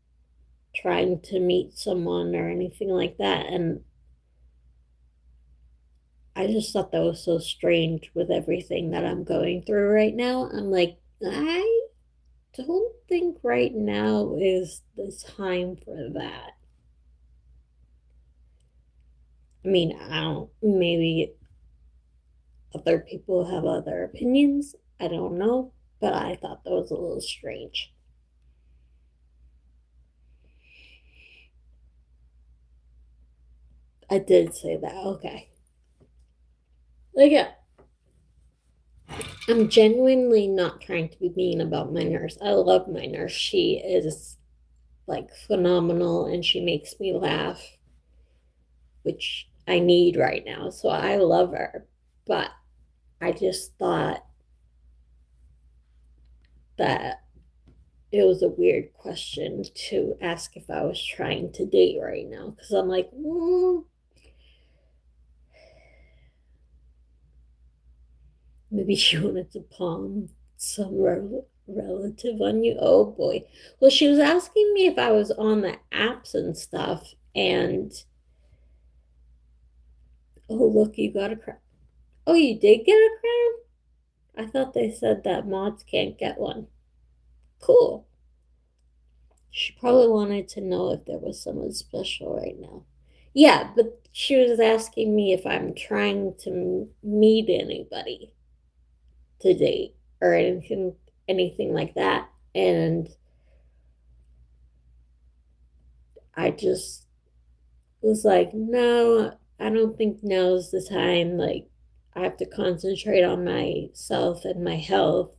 trying to meet someone or anything like that. And I just thought that was so strange with everything that I'm going through right now. I'm like, I don't think right now is the time for that. I mean, I don't, maybe other people have other opinions. I don't know, but I thought that was a little strange. I did say that. Okay. Like, yeah, I'm genuinely not trying to be mean about my nurse. I love my nurse. She is like phenomenal and she makes me laugh, which I need right now. So I love her. But I just thought that it was a weird question to ask if I was trying to date right now. Because I'm like, maybe she wanted to palm some relative on you. Oh boy. Well, she was asking me if I was on the apps and stuff. And oh, look, you got a crown. Oh, you did get a crown? I thought they said that mods can't get one. Cool. She probably wanted to know if there was someone special right now. Yeah, but she was asking me if I'm trying to meet anybody to date or anything like that. And I just was like, no, I don't think now's the time. Like, I have to concentrate on myself and my health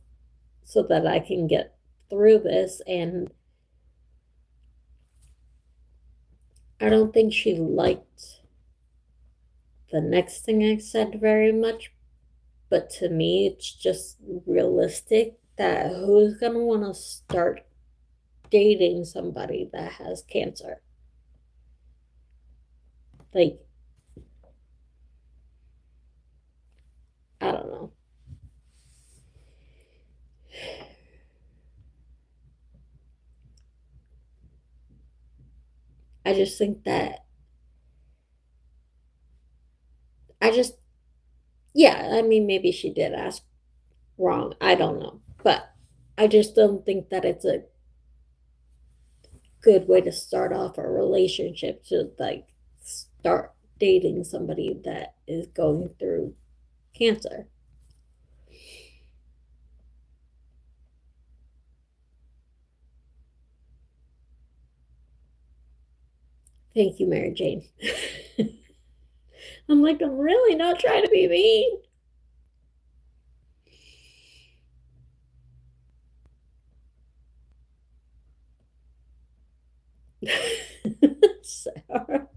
so that I can get through this. And I don't think she liked the next thing I said very much. But to me, it's just realistic that who's going to want to start dating somebody that has cancer? Like, I don't know. I just think that I just, yeah, I mean, maybe she did ask wrong. I don't know. But I just don't think that it's a good way to start off a relationship to like start dating somebody that is going through cancer. Thank you, Mary Jane. I'm like, I'm really not trying to be mean. Sarah.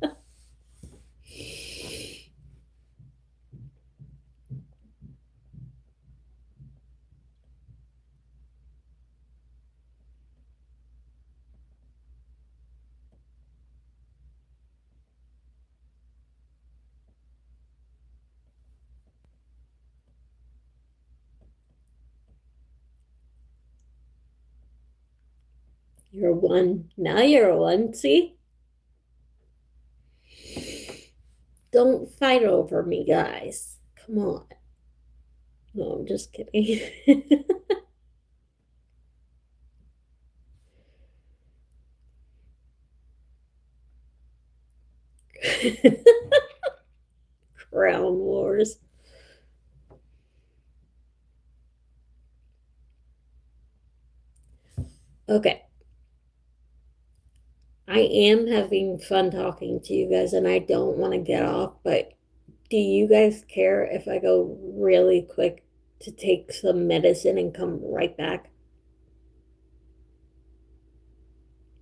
You're one. Now you're a one. See? Don't fight over me, guys. Come on. No, I'm just kidding. Crown Wars. Okay. I am having fun talking to you guys, and I don't want to get off, but do you guys care if I go really quick to take some medicine and come right back?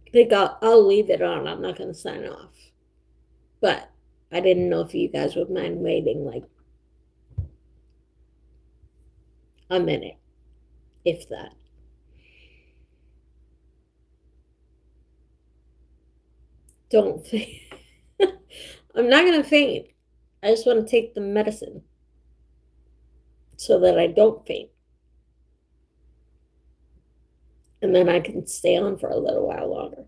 I think I'll leave it on. I'm not going to sign off. But I didn't know if you guys would mind waiting like a minute, if that. Don't faint. I'm not going to faint. I just want to take the medicine so that I don't faint. And then I can stay on for a little while longer.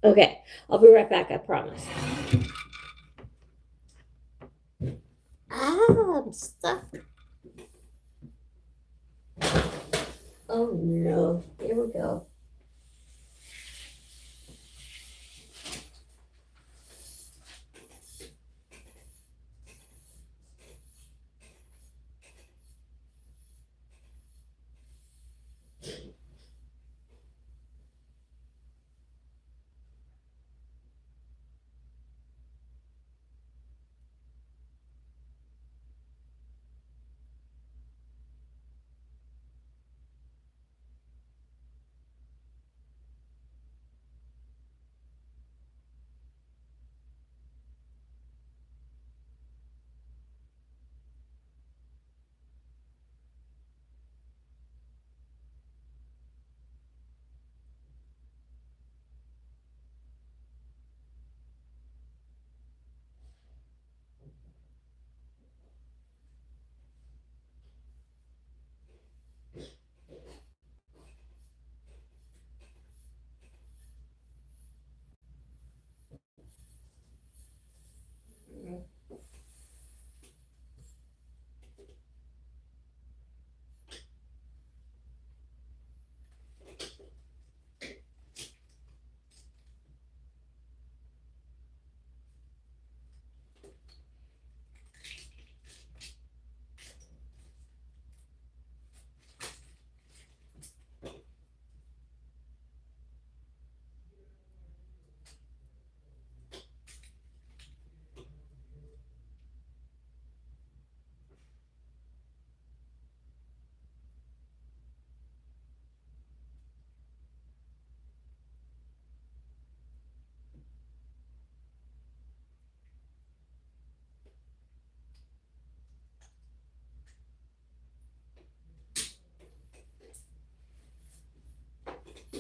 Okay, I'll be right back, I promise. I'm stuck. Oh no, here we go.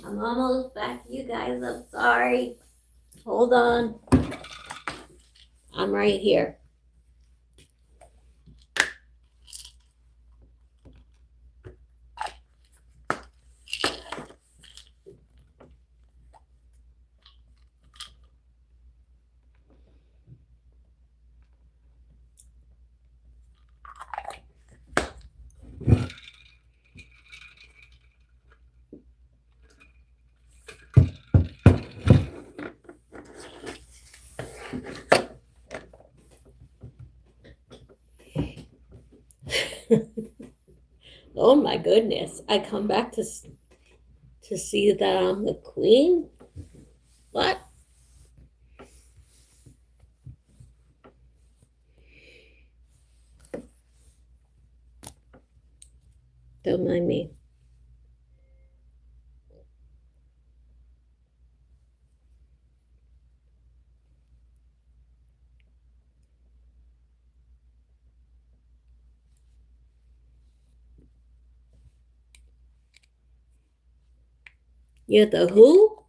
I'm almost back, you guys. I'm sorry. Hold on. I'm right here. Oh my goodness. I come back to see that I'm the queen? What? Don't mind me. You're the who?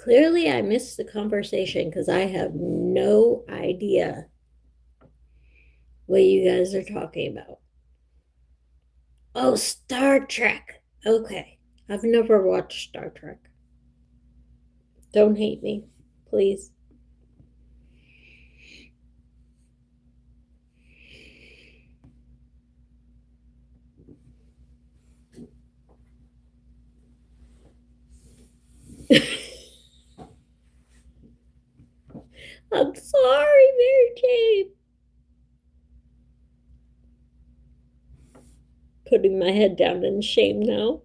Clearly, I missed the conversation because I have no idea what you guys are talking about. Oh, Star Trek. Okay. I've never watched Star Trek. Don't hate me, please. I'm sorry, Mary Jane. Putting my head down in shame now.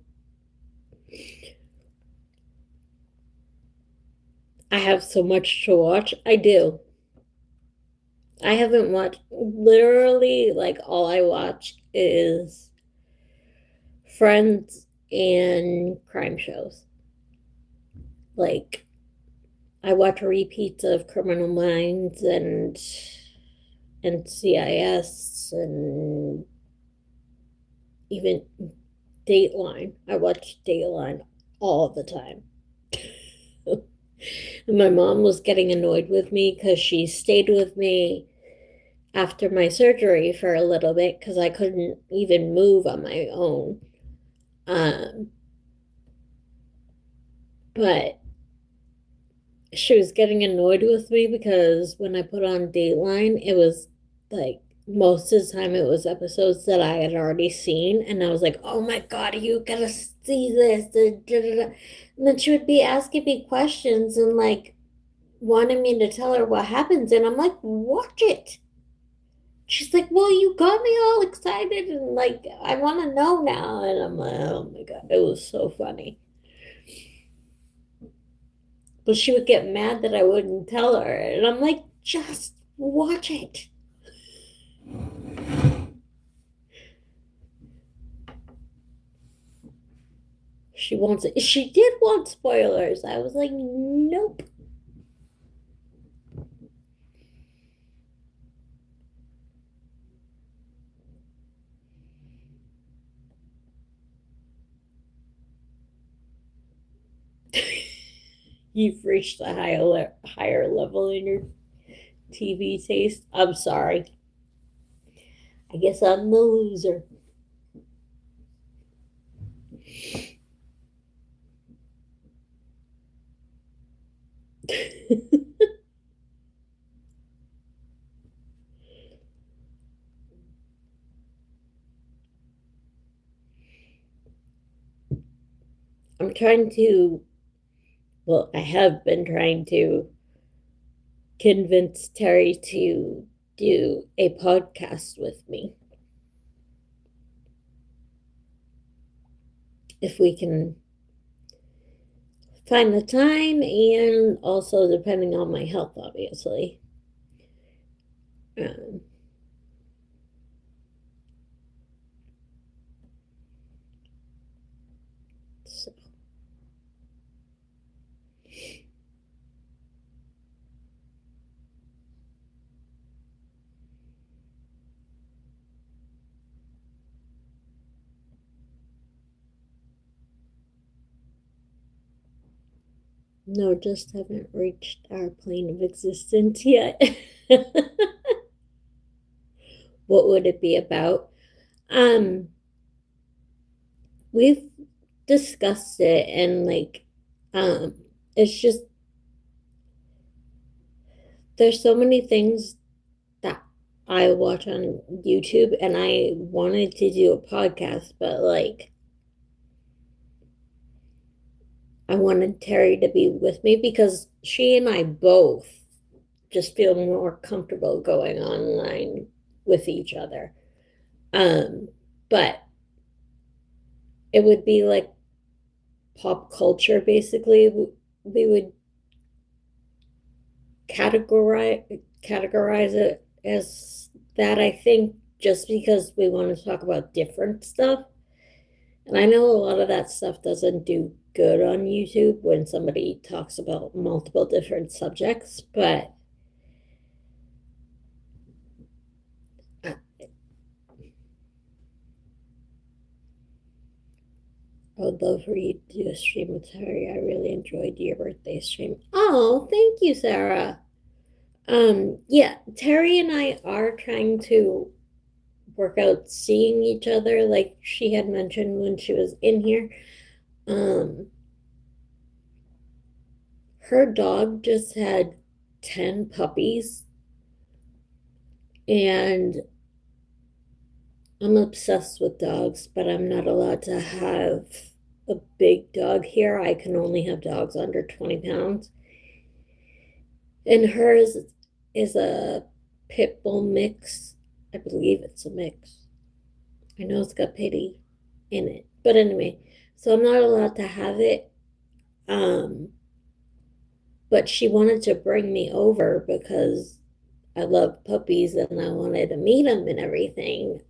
I have so much to watch. I do. I haven't watched, literally, like, all I watch is Friends and crime shows. Like, I watch repeats of Criminal Minds and NCIS and even Dateline. I watch Dateline all the time. And my mom was getting annoyed with me because she stayed with me after my surgery for a little bit because I couldn't even move on my own. Um, but she was getting annoyed with me because when I put on Dateline, it was like most of the time it was episodes that I had already seen, and I was like, "Oh my God, you gotta see this!" And then she would be asking me questions and like wanting me to tell her what happens, and I'm like, "Watch it." She's like, "Well, you got me all excited and like I want to know now," and I'm like, "Oh my God, it was so funny." But she would get mad that I wouldn't tell her. And I'm like, just watch it. She wants it. She did want spoilers. I was like, nope. You've reached a higher level in your TV taste. I'm sorry. I guess I'm the loser. I'm trying to, well, I have been trying to convince Terry to do a podcast with me. If we can find the time, and also depending on my health, obviously. Um, so. No, just haven't reached our plane of existence yet. What would it be about? Um, we've discussed it, and like, um, it's just there's so many things that I watch on YouTube, and I wanted to do a podcast, but like, I wanted Terry to be with me because she and I both just feel more comfortable going online with each other. But it would be like pop culture basically. We would categorize it as that, I think, just because we want to talk about different stuff. And I know a lot of that stuff doesn't do good on YouTube when somebody talks about multiple different subjects, but I would love for you to do a stream with Terry. I really enjoyed your birthday stream. Oh, thank you, Sarah. Yeah, Terry and I are trying to work out seeing each other, like she had mentioned when she was in here. Um, her dog just had 10 puppies, and I'm obsessed with dogs, but I'm not allowed to have a big dog here. I can only have dogs under 20 pounds. And hers is a pit bull mix. I believe it's a mix. I know it's got pity in it. But anyway, so I'm not allowed to have it. Um, but she wanted to bring me over because I love puppies and I wanted to meet them and everything.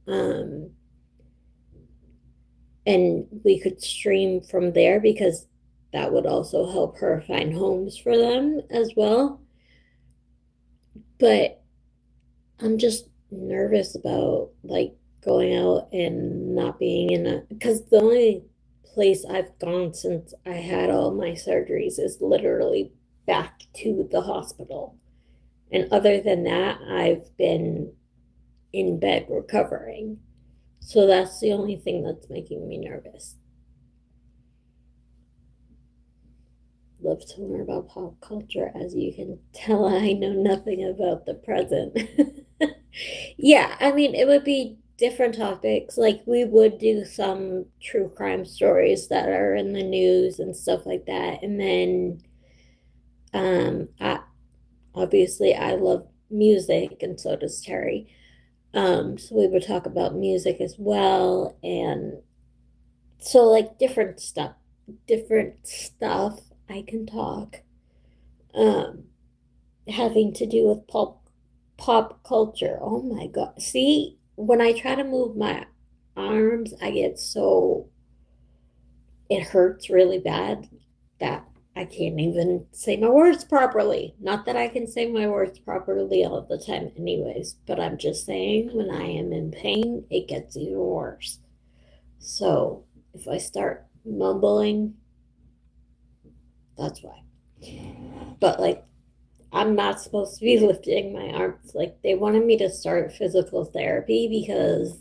And we could stream from there because that would also help her find homes for them as well. But I'm just nervous about like going out and not being in a, because the only place I've gone since I had all my surgeries is literally back to the hospital. And other than that, I've been in bed recovering. So that's the only thing that's making me nervous. Love to learn about pop culture. As you can tell, I know nothing about the present. Yeah, I mean, it would be different topics. Like, we would do some true crime stories that are in the news and stuff like that. And then, I obviously I love music, and so does Terry. So we would talk about music as well, and so like different stuff I can talk. Um, Having to do with pop culture. Oh my God. See, when I try to move my arms, I get so it hurts really bad that I can't even say my words properly. Not that I can say my words properly all the time, anyways, but I'm just saying when I am in pain, it gets even worse. So if I start mumbling, that's why. But like, I'm not supposed to be lifting my arms. Like, they wanted me to start physical therapy because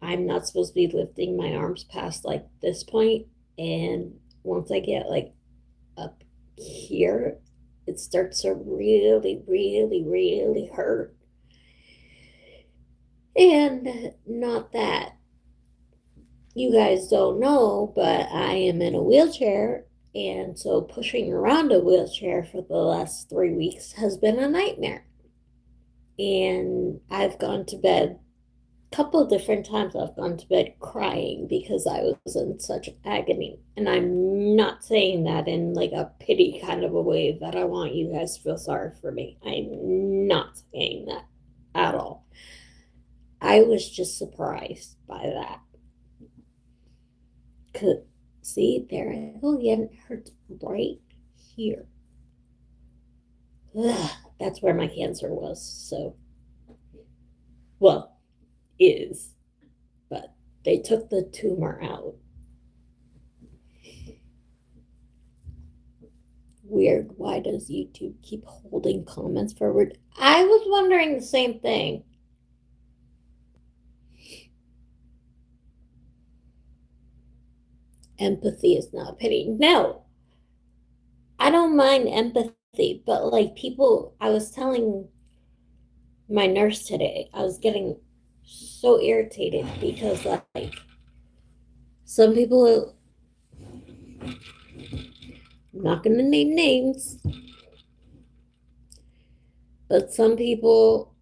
I'm not supposed to be lifting my arms past like this point. And once I get like up here, it starts to really, really, really hurt. And not that you guys don't know, but I am in a wheelchair. And so pushing around a wheelchair for the last 3 weeks has been a nightmare. And I've gone to bed a couple different times. I've gone to bed crying because I was in such agony. And I'm not saying that in like a pity kind of a way that I want you guys to feel sorry for me. I'm not saying that at all. I was just surprised by that. Cause see, there I go again. It hurts right here. Ugh, that's where my cancer was. So, well, is, but they took the tumor out. Weird. Why does YouTube keep holding comments forward? I was wondering the same thing. Empathy is not pity. No, I don't mind empathy, but like people, I was telling my nurse today, I was getting so irritated because like some people, I'm not going to name names, but some people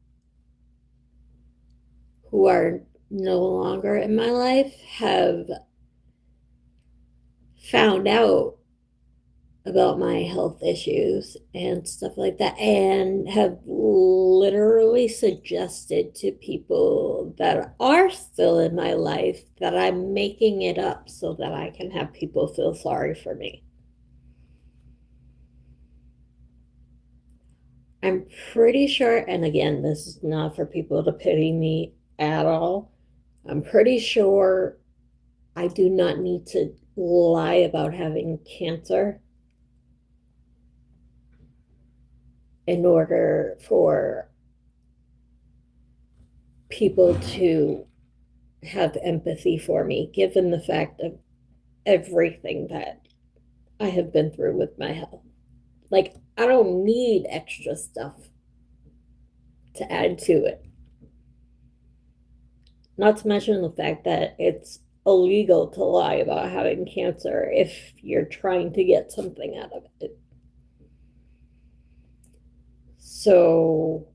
who are no longer in my life have found out about my health issues and stuff like that, and have literally suggested to people that are still in my life that I'm making it up so that I can have people feel sorry for me. I'm pretty sure, and again, this is not for people to pity me at all. I'm pretty sure I do not need to lie about having cancer in order for people to have empathy for me, given the fact of everything that I have been through with my health. Like, I don't need extra stuff to add to it. Not to mention the fact that it's illegal to lie about having cancer if you're trying to get something out of it. So,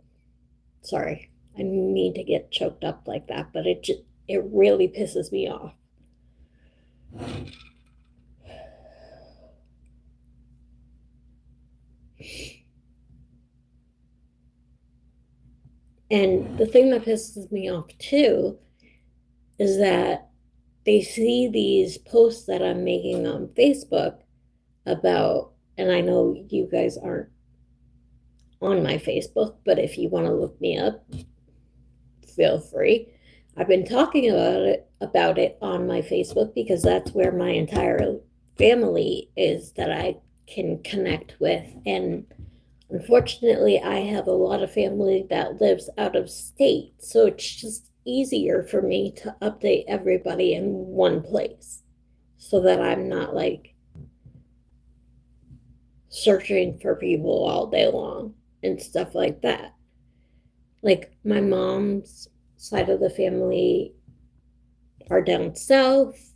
sorry, I need to get choked up like that, but it really pisses me off. And the thing that pisses me off too is that they see these posts that I'm making on Facebook about, and I know you guys aren't on my Facebook, but if you want to look me up, feel free. I've been talking about it on my Facebook because that's where my entire family is that I can connect with. And unfortunately, I have a lot of family that lives out of state, so it's just easier for me to update everybody in one place so that I'm not like searching for people all day long and stuff like that. Like my mom's side of the family are down south.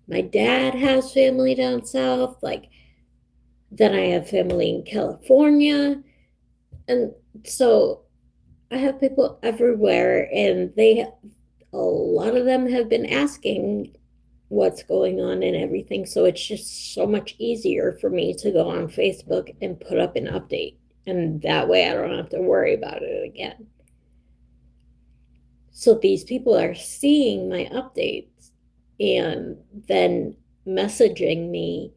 My dad has family down south. Like, then I have family in California. And so I have people everywhere, and a lot of them have been asking what's going on and everything. So it's just so much easier for me to go on Facebook and put up an update. And that way I don't have to worry about it again. So these people are seeing my updates and then messaging me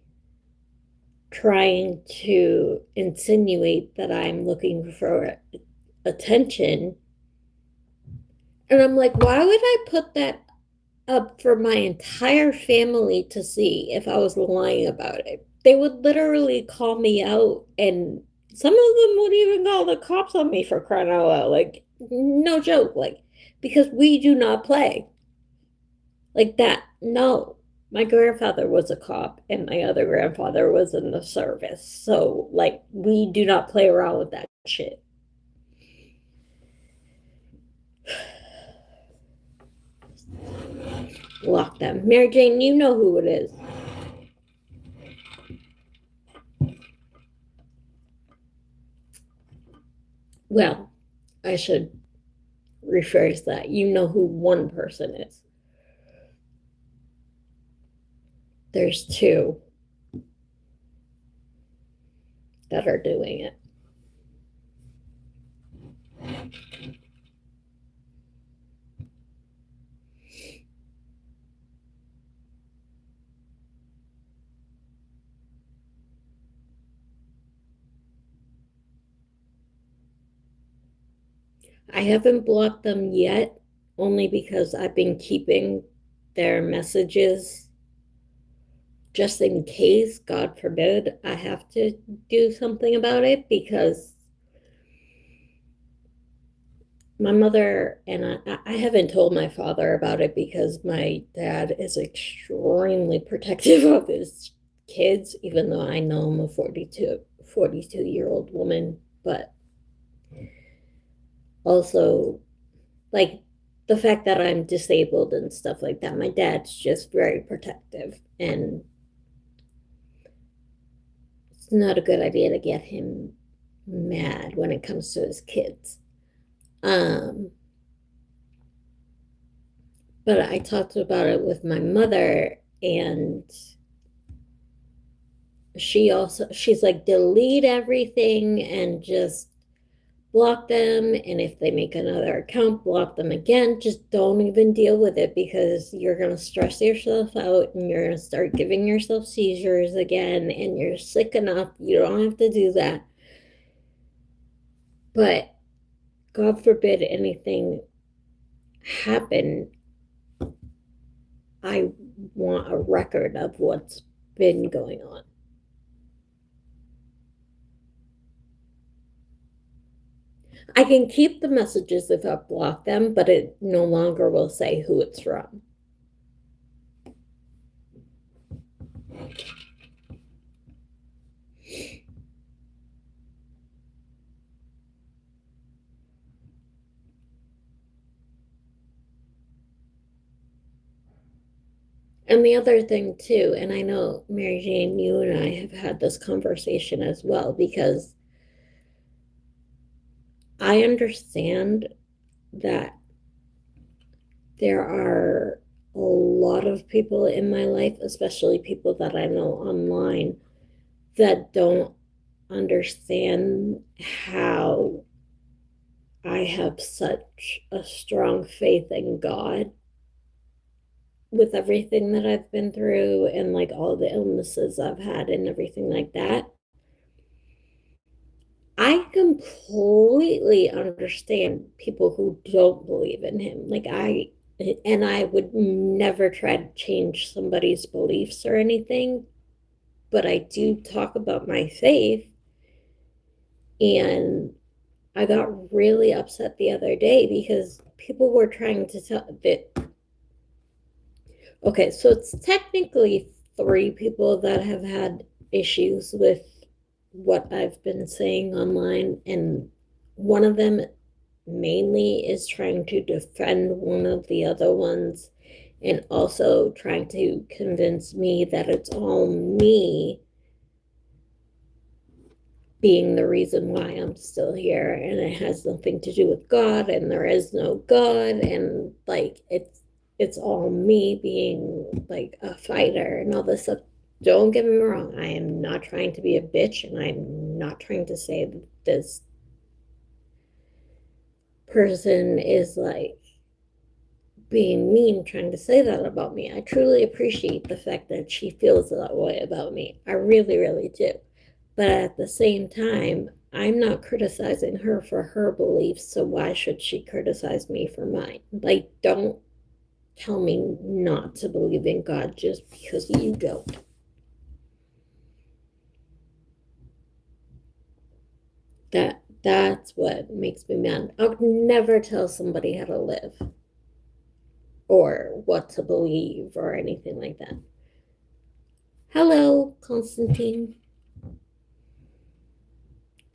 trying to insinuate that I'm looking for attention. And I'm like, why would I put that up for my entire family to see if I was lying about it? They would literally call me out, and some of them would even call the cops on me for crying out loud. Like, no joke. Like, because we do not play like that. No. My grandfather was a cop, and my other grandfather was in the service. So, like, we do not play around with that shit. Block them. Mary Jane, you know who it is. Well, I should rephrase that. You know who one person is. There's two that are doing it. I haven't blocked them yet, only because I've been keeping their messages just in case, God forbid, I have to do something about it, because my mother and I haven't told my father about it because my dad is extremely protective of his kids, even though I know I'm a 42-year-old woman. But also, like, the fact that I'm disabled and stuff like that, my dad's just very protective, and it's not a good idea to get him mad when it comes to his kids. But I talked about it with my mother, and she's like, delete everything and just block them. And if they make another account, block them again. Just don't even deal with it, because you're going to stress yourself out and you're going to start giving yourself seizures again, and you're sick enough. You don't have to do that. But God forbid anything happen, I want a record of what's been going on. I can keep the messages if I block them, but it no longer will say who it's from. And the other thing too, and I know Mary Jane, you and I have had this conversation as well, because I understand that there are a lot of people in my life, especially people that I know online, that don't understand how I have such a strong faith in God with everything that I've been through and like all the illnesses I've had and everything like that. I completely understand people who don't believe in him. And I would never try to change somebody's beliefs or anything, but I do talk about my faith. And I got really upset the other day because people were trying to tell that, okay, so it's technically three people that have had issues with what I've been saying online, and one of them mainly is trying to defend one of the other ones and also trying to convince me that it's all me being the reason why I'm still here and it has nothing to do with God and there is no God, and like it's all me being like a fighter and all this stuff. Don't get me wrong, I am not trying to be a bitch, and I'm not trying to say that this person is like being mean trying to say that about me. I truly appreciate the fact that she feels that way about me. I really, really do. But at the same time, I'm not criticizing her for her beliefs, so why should she criticize me for mine? Like, don't tell me not to believe in God just because you don't. That's what makes me mad. I would never tell somebody how to live or what to believe or anything like that. Hello, Constantine.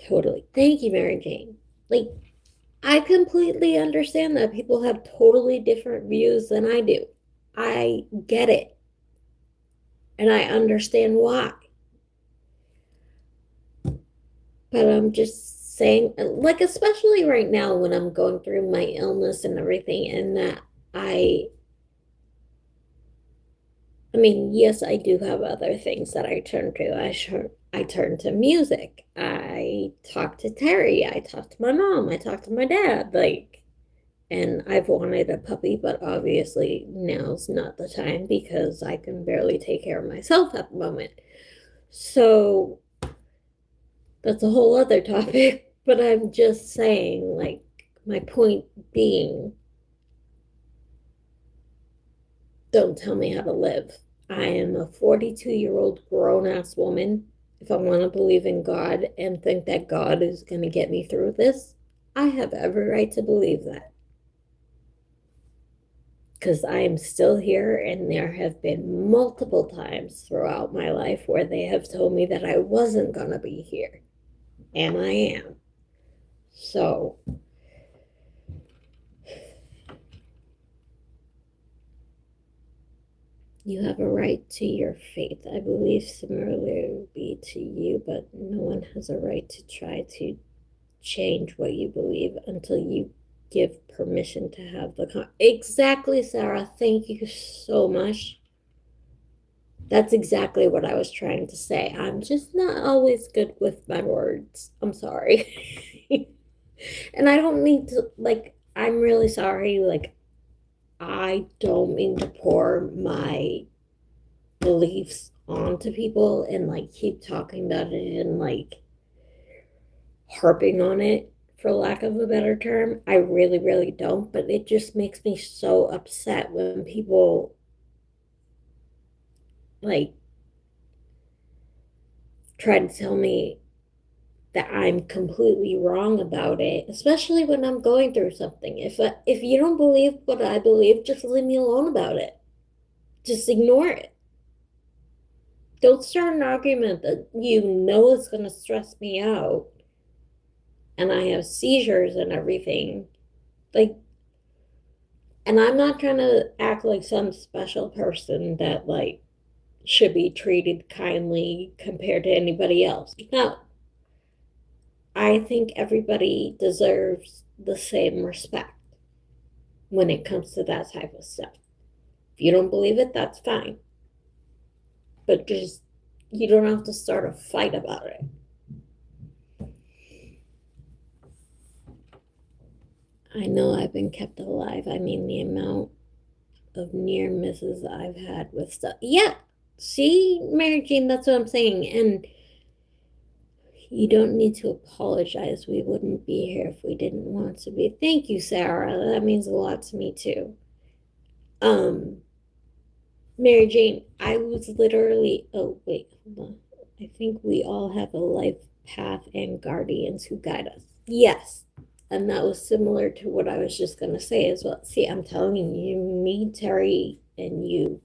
Totally. Thank you, Mary Jane. Like, I completely understand that people have totally different views than I do. I get it. And I understand why. But I'm just saying, like, especially right now when I'm going through my illness and everything, and that I, I mean, yes, I do have other things that I turn to. I turn to music. I talk to Terry. I talk to my mom. I talk to my dad. Like, and I've wanted a puppy, but obviously now's not the time because I can barely take care of myself at the moment. So that's a whole other topic. But I'm just saying, like, my point being, don't tell me how to live. I am a 42-year-old grown ass woman. If I want to believe in God and think that God is going to get me through this, I have every right to believe that. Because I am still here, and there have been multiple times throughout my life where they have told me that I wasn't going to be here, and I am. So, you have a right to your faith. I believe similarly to you, but no one has a right to try to change what you believe until you give permission to have exactly, Sarah. Thank you so much. That's exactly what I was trying to say. I'm just not always good with my words. I'm sorry. And I don't mean to, like, I'm really sorry. Like, I don't mean to pour my beliefs onto people and like keep talking about it and like harping on it, for lack of a better term. I really, really don't. But it just makes me so upset when people like try to tell me that I'm completely wrong about it, especially when I'm going through something. If you don't believe what I believe, just leave me alone about it. Just ignore it. Don't start an argument that you know is going to stress me out and I have seizures and everything. Like, and I'm not trying to act like some special person that like should be treated kindly compared to anybody else. No, I think everybody deserves the same respect when it comes to that type of stuff. If you don't believe it, that's fine. But just, you don't have to start a fight about it. I know I've been kept alive. I mean, the amount of near misses I've had with stuff. Yeah. See, Mary Jane, that's what I'm saying. And you don't need to apologize. We wouldn't be here if we didn't want to be. Thank you, Sarah. That means a lot to me too. Um, Mary Jane, I was literally, oh, wait, hold on. I think we all have a life path and guardians who guide us. Yes. And that was similar to what I was just going to say as well. See, I'm telling you, me, Terry, and you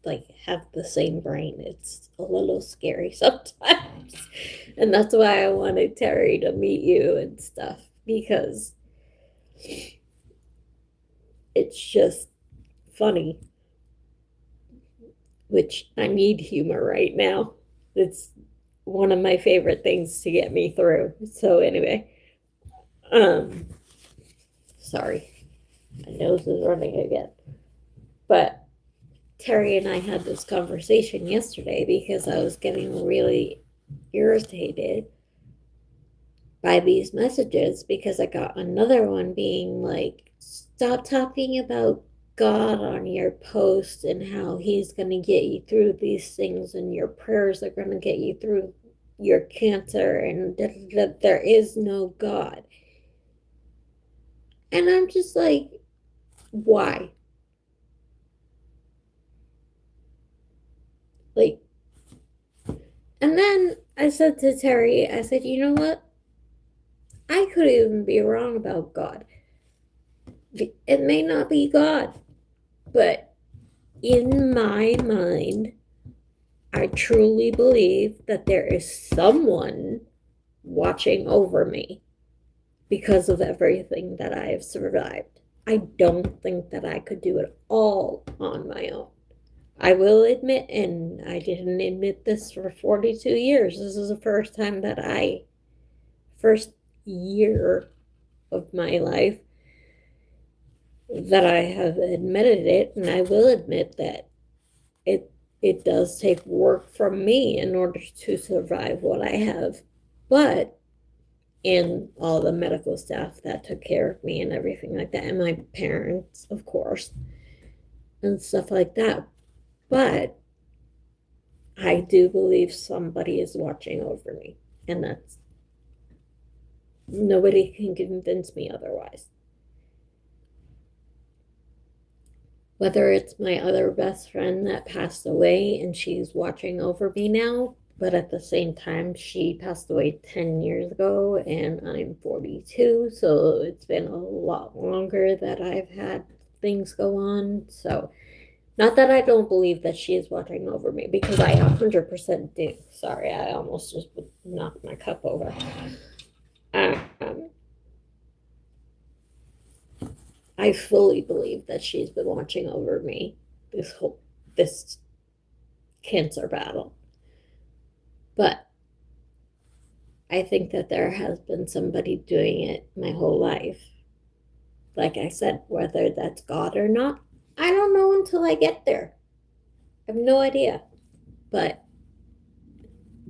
like have the same brain. It's a little scary sometimes. And that's why I wanted Terry to meet you and stuff, because it's just funny, which I need humor right now. It's one of my favorite things to get me through. So anyway, um sorry, my nose is running again. But Terry and I had this conversation yesterday because I was getting really irritated by these messages because I got another one being like, stop talking about God on your post and how he's going to get you through these things and your prayers are going to get you through your cancer and that there is no God. And I'm just like, why? Like, and then I said to Terry, I said, you know what? I could even be wrong about God. It may not be God, but in my mind, I truly believe that there is someone watching over me because of everything that I have survived. I don't think that I could do it all on my own. I will admit, and I didn't admit this for 42 years. This is the first year of my life that I have admitted it, and I will admit that it does take work from me in order to survive what I have. But and all the medical staff that took care of me and everything like that, and my parents, of course, and stuff like that. But I do believe somebody is watching over me, and that's nobody can convince me otherwise. Whether it's my other best friend that passed away and she's watching over me now, but at the same time, she passed away 10 years ago and I'm 42. So it's been a lot longer that I've had things go on. So, not that I don't believe that she is watching over me, because I 100% do. Sorry, I almost just knocked my cup over. Um, I fully believe that she's been watching over me this cancer battle. But I think that there has been somebody doing it my whole life. Like I said, whether that's God or not, I don't know until I get there. I have no idea. But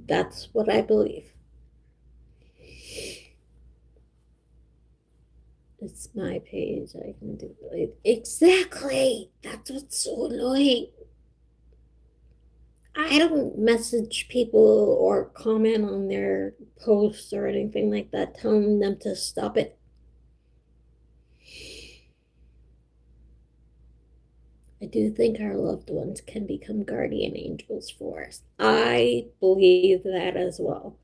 that's what I believe. It's my page. I can do it. Exactly. That's what's so annoying. I don't message people or comment on their posts or anything like that, telling them to stop it. I do think our loved ones can become guardian angels for us. I believe that as well.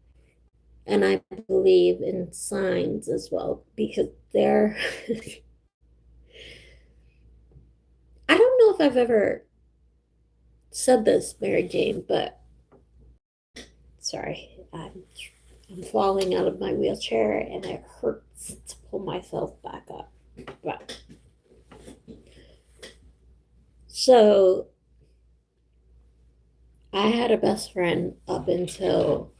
And I believe in signs as well because they're, I don't know if I've ever said this, Mary Jane, but sorry, I'm falling out of my wheelchair and it hurts to pull myself back up. But so I had a best friend up until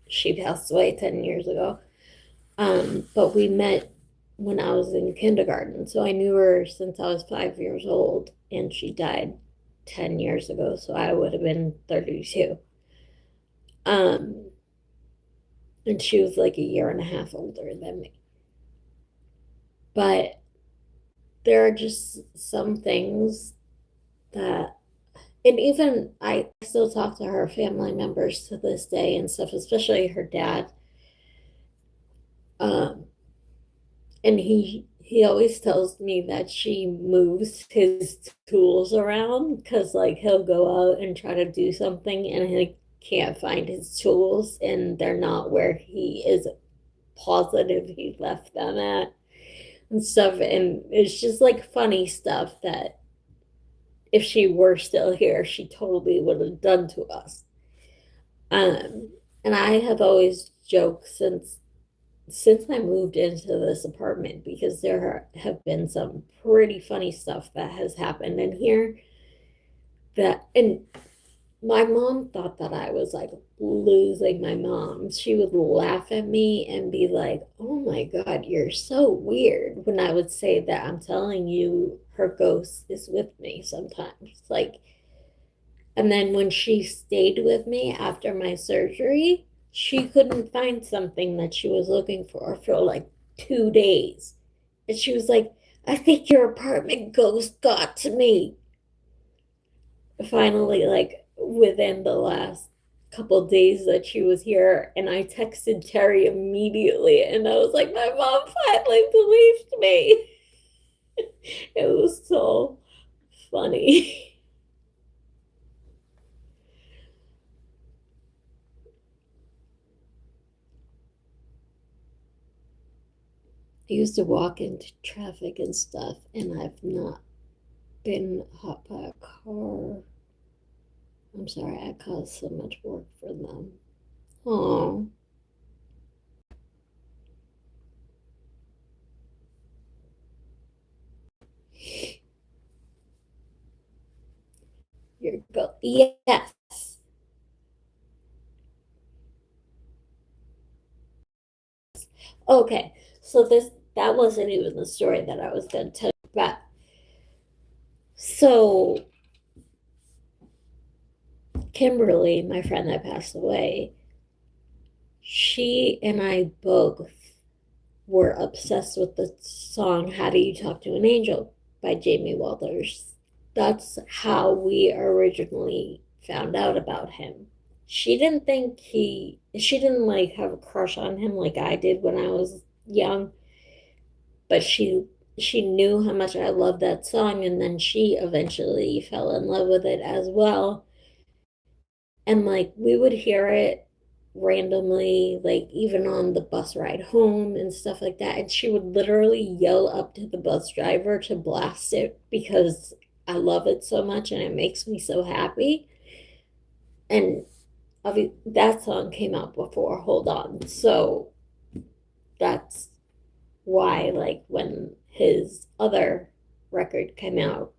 she passed away 10 years ago. But we met when I was in kindergarten. So I knew her since I was 5 years old, and she died 10 years ago. So I would have been 32. Um, and she was like a year and a half older than me. But there are just some things that, and even I still talk to her family members to this day and stuff, especially her dad. Um, and he always tells me that she moves his tools around because like he'll go out and try to do something and he can't find his tools and they're not where he is positive he left them at and stuff. And it's just like funny stuff that if she were still here she totally would have done to us. um and I have always joked since I moved into this apartment because there have been some pretty funny stuff that has happened in here that, and my mom thought that I was like losing my mom. She would laugh at me and be like, "Oh my God, you're so weird," when I would say that I'm telling you her ghost is with me sometimes. Like, and then when she stayed with me after my surgery, she couldn't find something that she was looking for like 2 days. And she was like, "I think your apartment ghost got to me." Finally, like within the last couple days that she was here, and I texted Terry immediately and I was like, "My mom finally believed me." It was so funny. I used to walk into traffic and stuff, and I've not been hit by a car. I'm sorry, I caused so much work for them. Oh, you're go. Yes. Okay. So that wasn't even the story that I was going to tell you about. So Kimberly, my friend that passed away, she and I both were obsessed with the song "How Do You Talk to an Angel" by Jamie Walters. That's how we originally found out about him. She didn't like have a crush on him like I did when I was young, but she knew how much I loved that song, and then she eventually fell in love with it as well. And like we would hear it randomly, like even on the bus ride home and stuff like that. And she would literally yell up to the bus driver to blast it because I love it so much and it makes me so happy. And that song came out before Hold On. So that's why, like, when his other record came out,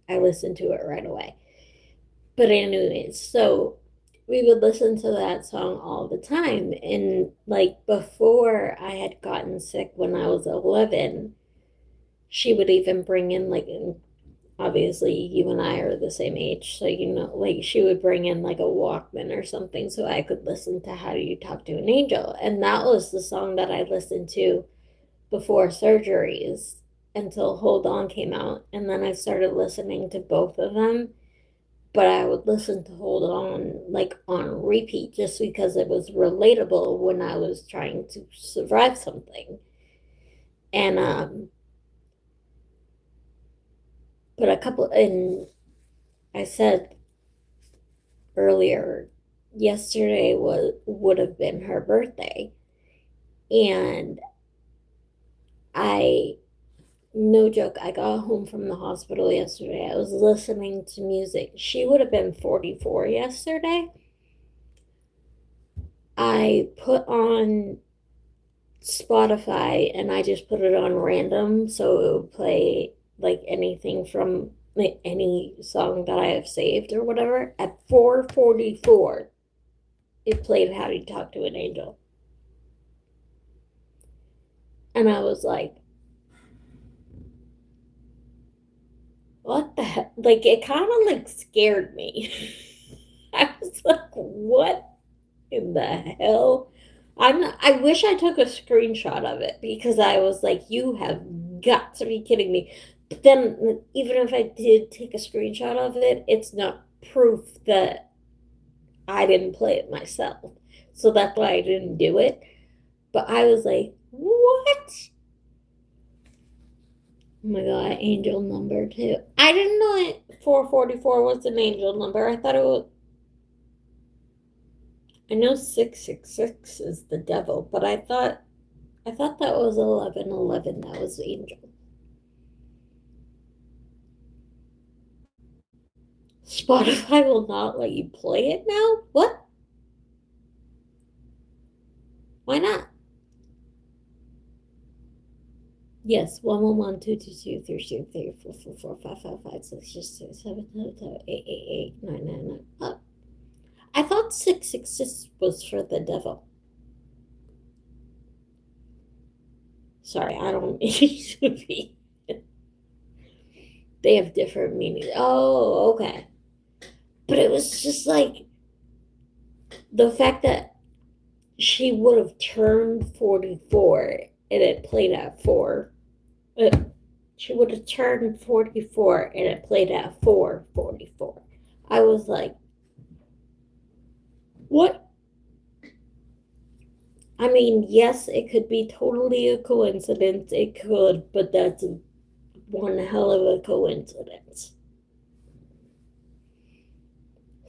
I listened to it right away. But anyways, so we would listen to that song all the time. And like before I had gotten sick when I was 11, she would even bring in like, obviously you and I are the same age. So, like she would bring in like a Walkman or something so I could listen to How Do You Talk to an Angel. And that was the song that I listened to before surgeries until Hold On came out. And then I started listening to both of them, but I would listen to Hold On like on repeat just because it was relatable when I was trying to survive something. And But and I said earlier, yesterday would have been her birthday. And I, no joke, I got home from the hospital yesterday. I was listening to music. She would have been 44 yesterday. I put on Spotify and I just put it on random so it would play like anything from like any song that I have saved or whatever. At 4:44, it played How Do You Talk to an Angel. And I was like, what the heck? Like it kind of like scared me. I was like, what in the hell? I wish I took a screenshot of it because I was like, you have got to be kidding me. But then even if I did take a screenshot of it, it's not proof that I didn't play it myself. So that's why I didn't do it. But I was like, what? Oh my god, angel number two. I didn't know it 444 was an angel number. I thought it was, I know 666 is the devil, but I thought that was 1111. That was angel. Spotify will not let you play it now? What? Why not? Yes, 1112223344555666777888899. Oh, I thought 666 was for the devil. Sorry, I don't mean to be. They have different meanings. Oh, okay. But it was just like the fact that she would have turned 44 and it played at 4. She would have turned 44 and it played at 4:44. I was like, what? I mean, yes, it could be totally a coincidence. It could, but that's one hell of a coincidence.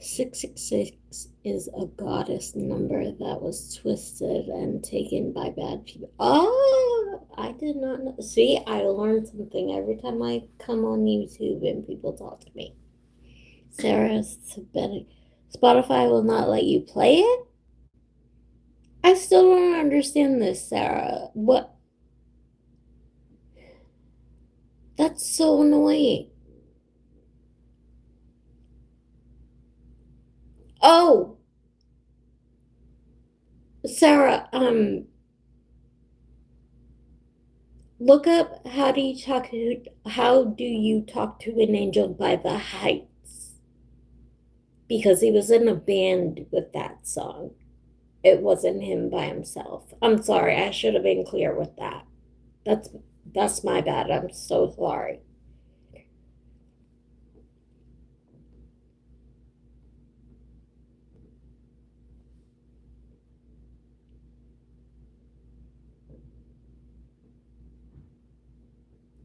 666 is a goddess number that was twisted and taken by bad people. Oh, I did not know. See, I learned something every time I come on YouTube and people talk to me. Sarah Spotify will not let you play it? I still don't understand this, Sarah. What? That's so annoying. Oh, Sarah, look up how do you talk to an angel by the Heights? Because he was in a band with that song. It wasn't him by himself. I'm sorry, I should have been clear with that. That's that's my bad. I'm so sorry.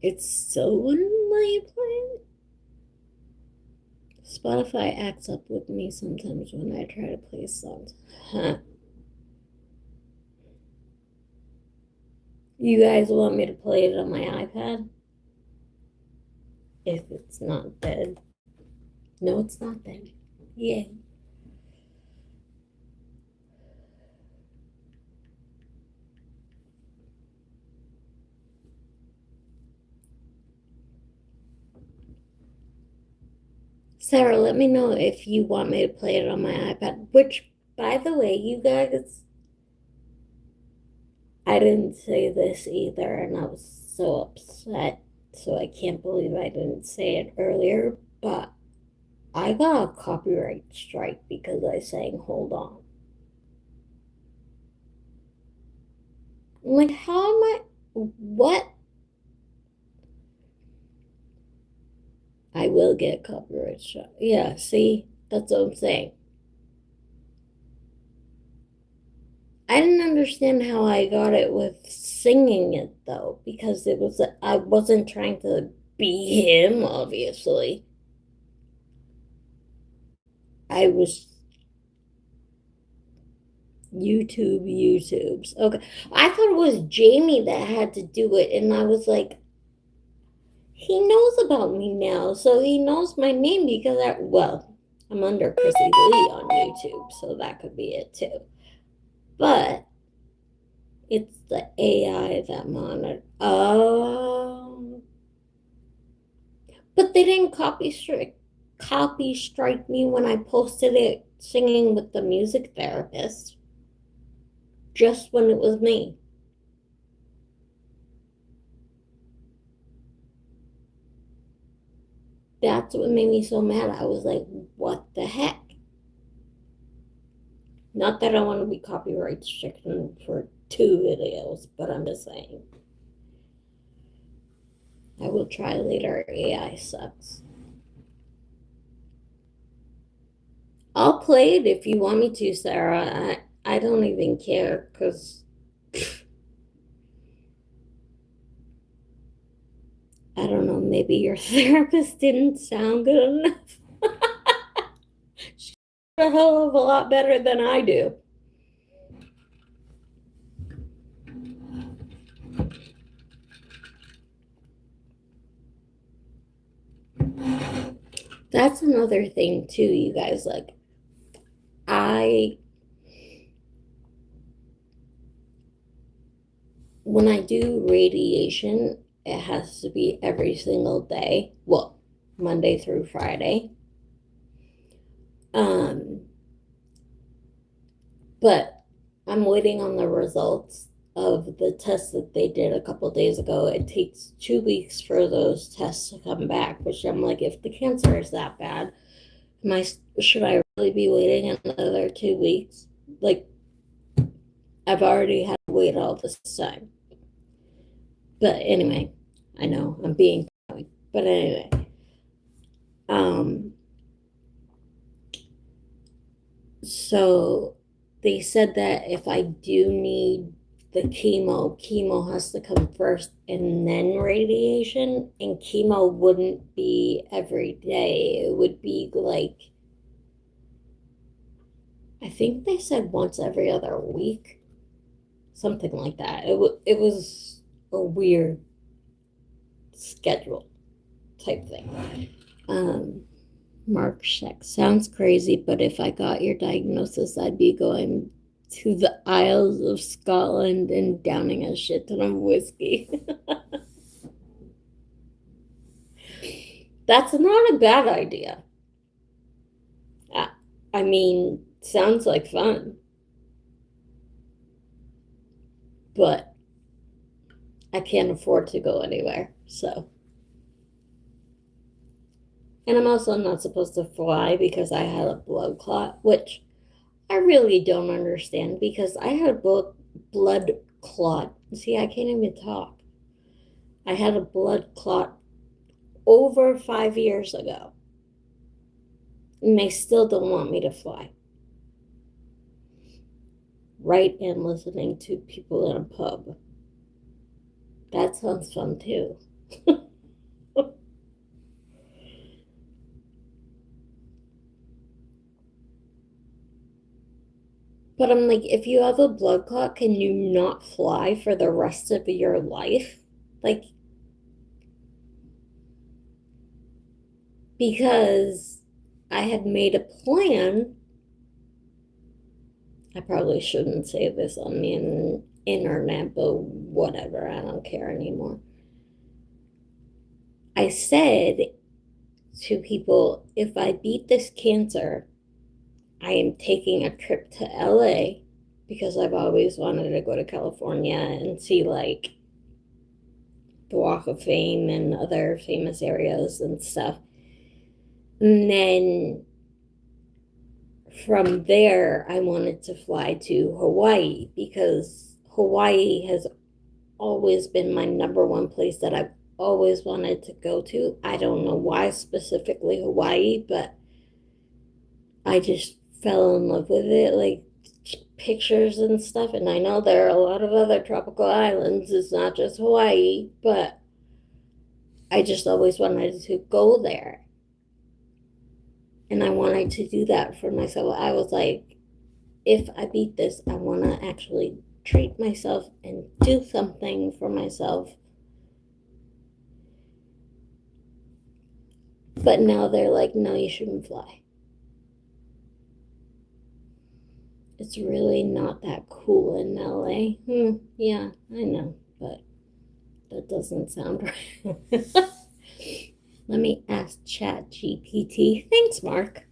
It's still wouldn't let you play. Spotify acts up with me sometimes when I try to play songs. Huh. You guys want me to play it on my iPad? If it's not dead. No, it's not dead. Yeah. Sarah, let me know if you want me to play it on my iPad. Which, by the way, you guys, I didn't say this either, and I was so upset. So I can't believe I didn't say it earlier. But I got a copyright strike because I sang Hold On. I'm like, how am I? What? I will get copyright strike. Yeah, see? That's what I'm saying. I didn't understand how I got it with singing it though, because I wasn't trying to be him, obviously. I was YouTubes. Okay. I thought it was Jamie that had to do it, and I was like, he knows about me now, so he knows my name because I'm under Chrissy Lee on YouTube, so that could be it too. But it's the AI that monitored. Oh, but they didn't copy strike me when I posted it singing with the music therapist, just when it was me. That's what made me so mad. I was like, what the heck? Not that I want to be copyright stricken for two videos, but I'm just saying. I will try later. AI sucks. I'll play it if you want me to, Sarah. I don't even care because I don't know, maybe your therapist didn't sound good enough. She's a hell of a lot better than I do. That's another thing too, you guys. Like, I when I do radiation, it has to be every single day. Well, Monday through Friday. Um, but I'm waiting on the results of the tests that they did a couple days ago. It takes 2 weeks for those tests to come back, which I'm like, if the cancer is that bad, should I really be waiting another 2 weeks? Like, I've already had to wait all this time. But anyway, I know I'm being, but anyway, um, so they said that if I do need the chemo has to come first and then radiation, and chemo wouldn't be every day. It would be like, I think they said once every other week, something like that. It was a weird schedule type thing. Um, Mark Scheck sounds crazy, but if I got your diagnosis, I'd be going to the Isles of Scotland and downing a shit ton of whiskey. That's not a bad idea. I, I mean, sounds like fun, but I can't afford to go anywhere. So, and I'm also not supposed to fly because I had a blood clot, which I really don't understand because I had a blood clot. See, I can't even talk. I had a blood clot over 5 years ago, and they still don't want me to fly. Right, and listening to people in a pub. That sounds fun too. But I'm like, if you have a blood clot, can you not fly for the rest of your life? Like, because I had made a plan. I probably shouldn't say this on the internet, but whatever. I don't care anymore. I said to people, if I beat this cancer, I am taking a trip to LA because I've always wanted to go to California and see like the Walk of Fame and other famous areas and stuff. And then from there, I wanted to fly to Hawaii because Hawaii has always been my number one place that I've always wanted to go to. I don't know why specifically Hawaii, but I just fell in love with it. Like pictures and stuff. And I know there are a lot of other tropical islands. It's not just Hawaii, but I just always wanted to go there. And I wanted to do that for myself. I was like, if I beat this, I want to actually treat myself and do something for myself. But now they're like, no, you shouldn't fly. It's really not that cool in LA. Yeah, I know, but that doesn't sound right. Let me ask Chat GPT. Thanks, Mark.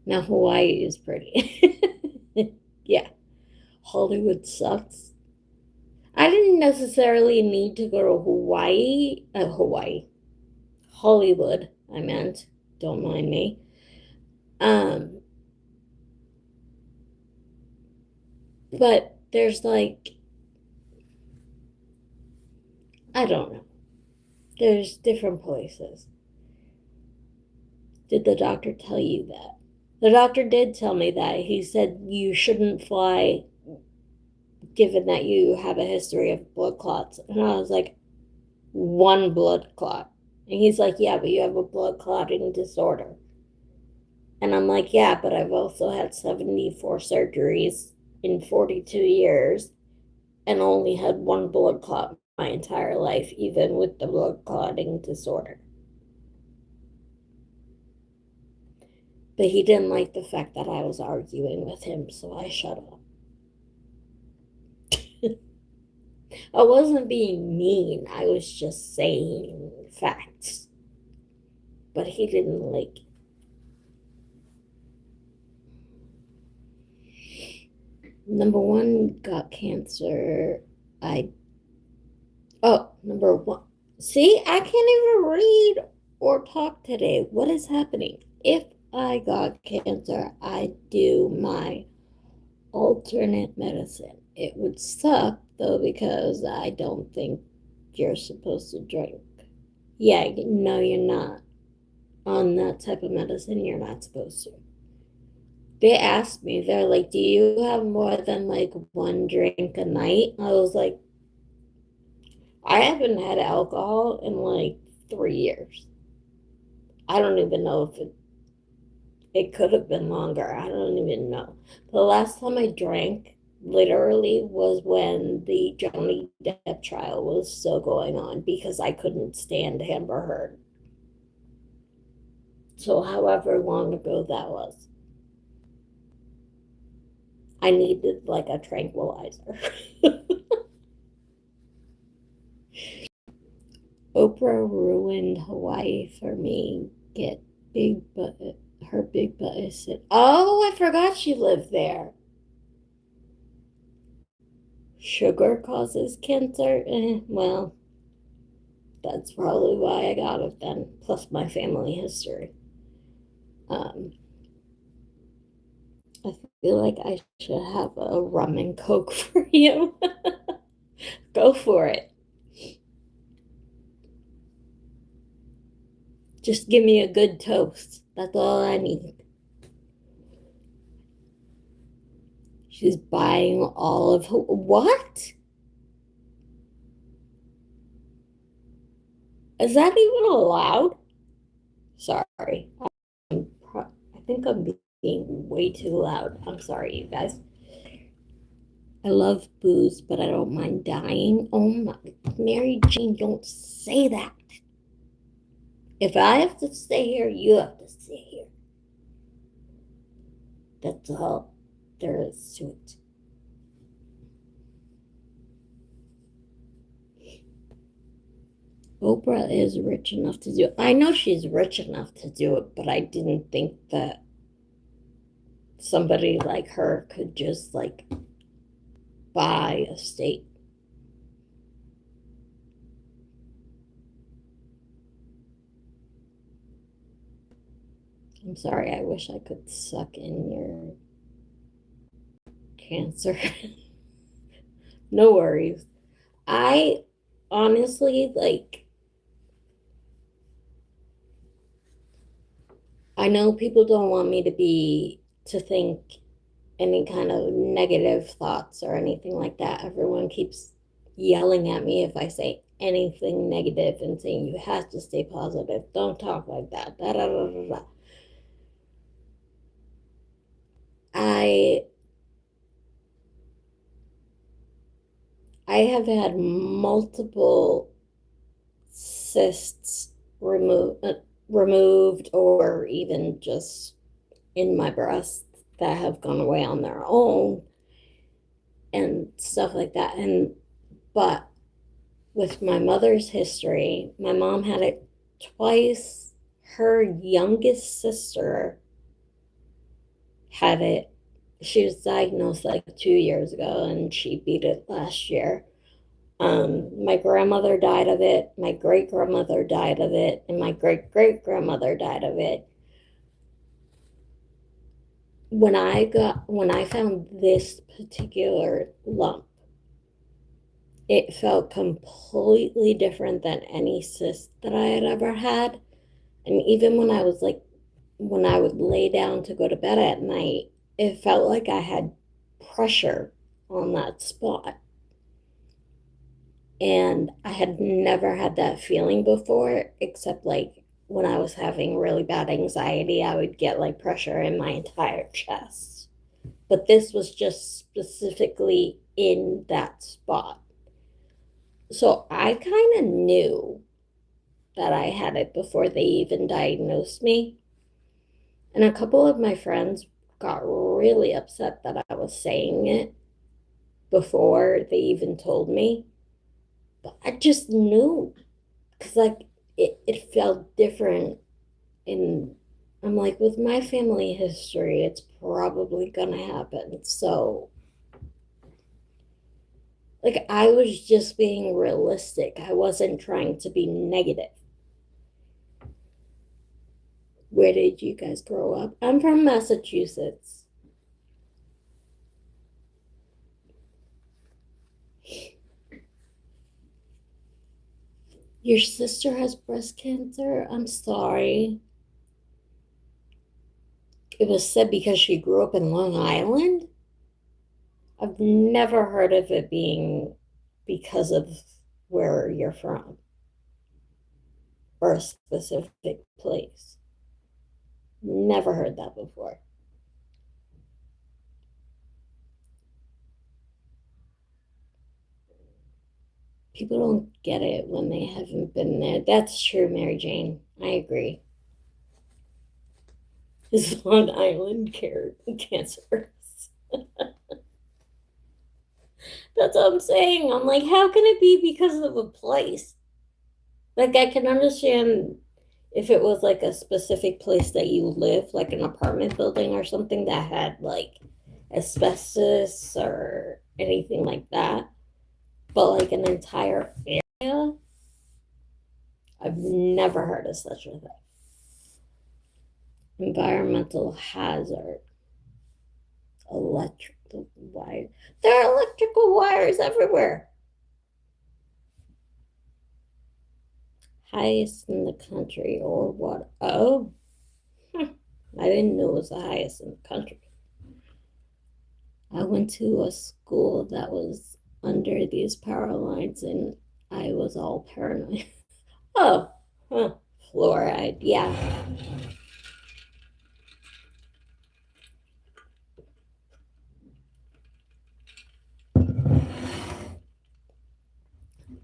Now Hawaii is pretty. Yeah, Hollywood sucks. I didn't necessarily need to go to Hollywood, I meant. Don't mind me. Um, but there's like, I don't know. There's different places. Did the doctor tell you that? The doctor did tell me that. He said you shouldn't fly given that you have a history of blood clots. And I was like, one blood clot. And he's like, yeah, but you have a blood clotting disorder. And I'm like, yeah, but I've also had 74 surgeries in 42 years and only had one blood clot my entire life, even with the blood clotting disorder. But he didn't like the fact that I was arguing with him, so I shut up. I wasn't being mean, I was just saying facts. But he didn't like it. Number one got cancer. I Number one. See, I can't even read or talk today. What is happening? If I got cancer, I do my alternate medicine. It would suck though because I don't think you're supposed to drink. Yeah, no, you're not. On that type of medicine, you're not supposed to. They asked me, they're like, do you have more than like one drink a night? I was like, I haven't had alcohol in like 3 years. I don't even know if it could have been longer. I don't even know. The last time I drank literally was when the Johnny Depp trial was still going on because I couldn't stand Amber Heard. So, however long ago that was, I needed like a tranquilizer. Oprah ruined Hawaii for me. Get big butt. Her big butt is sit. Oh, I forgot she lived there. Sugar causes cancer. Well, that's probably why I got it then. Plus my family history. Um, I feel like I should have a rum and coke for you. Go for it. Just give me a good toast. That's all I need. She's buying all of what? Is that even allowed? Sorry. I think I'm being way too loud. I'm sorry, you guys. I love booze, but I don't mind dying. Oh my, Mary Jane, don't say that. If I have to stay here, you have to stay here. That's all there is to it. Oprah is rich enough to do it. I know she's rich enough to do it, but I didn't think that somebody like her could just like buy a state. I'm sorry, I wish I could suck in your cancer. No worries. I honestly like, I know people don't want me to think any kind of negative thoughts or anything like that. Everyone keeps yelling at me if I say anything negative and saying, you have to stay positive. Don't talk like that. Da, da, da, da, da. I I have had multiple cysts removed or even just in my breast that have gone away on their own and stuff like that. And but with my mother's history, my mom had it twice. Her youngest sister had it. She was diagnosed like 2 years ago and she beat it last year. My grandmother died of it, my great grandmother died of it, and my great great grandmother died of it. When I found this particular lump, it felt completely different than any cyst that I had ever had. And even when I would lay down to go to bed at night, it felt like I had pressure on that spot. And I had never had that feeling before, except like when I was having really bad anxiety, I would get like pressure in my entire chest. But this was just specifically in that spot. So I kind of knew that I had it before they even diagnosed me. And a couple of my friends got really upset that I was saying it before they even told me. But I just knew because like it felt different. And I'm like, with my family history, it's probably gonna happen. So like I was just being realistic. I wasn't trying to be negative. Where did you guys grow up? I'm from Massachusetts. Your sister has breast cancer? I'm sorry. It was said because she grew up in Long Island? I've never heard of it being because of where you're from or a specific place. Never heard that before. People don't get it when they haven't been there. That's true, Mary Jane. I agree. Is Long Island cancerous? That's what I'm saying. I'm like, how can it be because of a place? Like, I can understand if it was like a specific place that you live, like an apartment building or something that had like asbestos or anything like that. But like an entire area, I've never heard of such a thing. Environmental hazard, electrical wire. There are electrical wires everywhere. Highest in the country or what? Oh, I didn't know it was the highest in the country. I went to a school that was under these power lines and I was all paranoid. Oh, huh, fluoride. Yeah.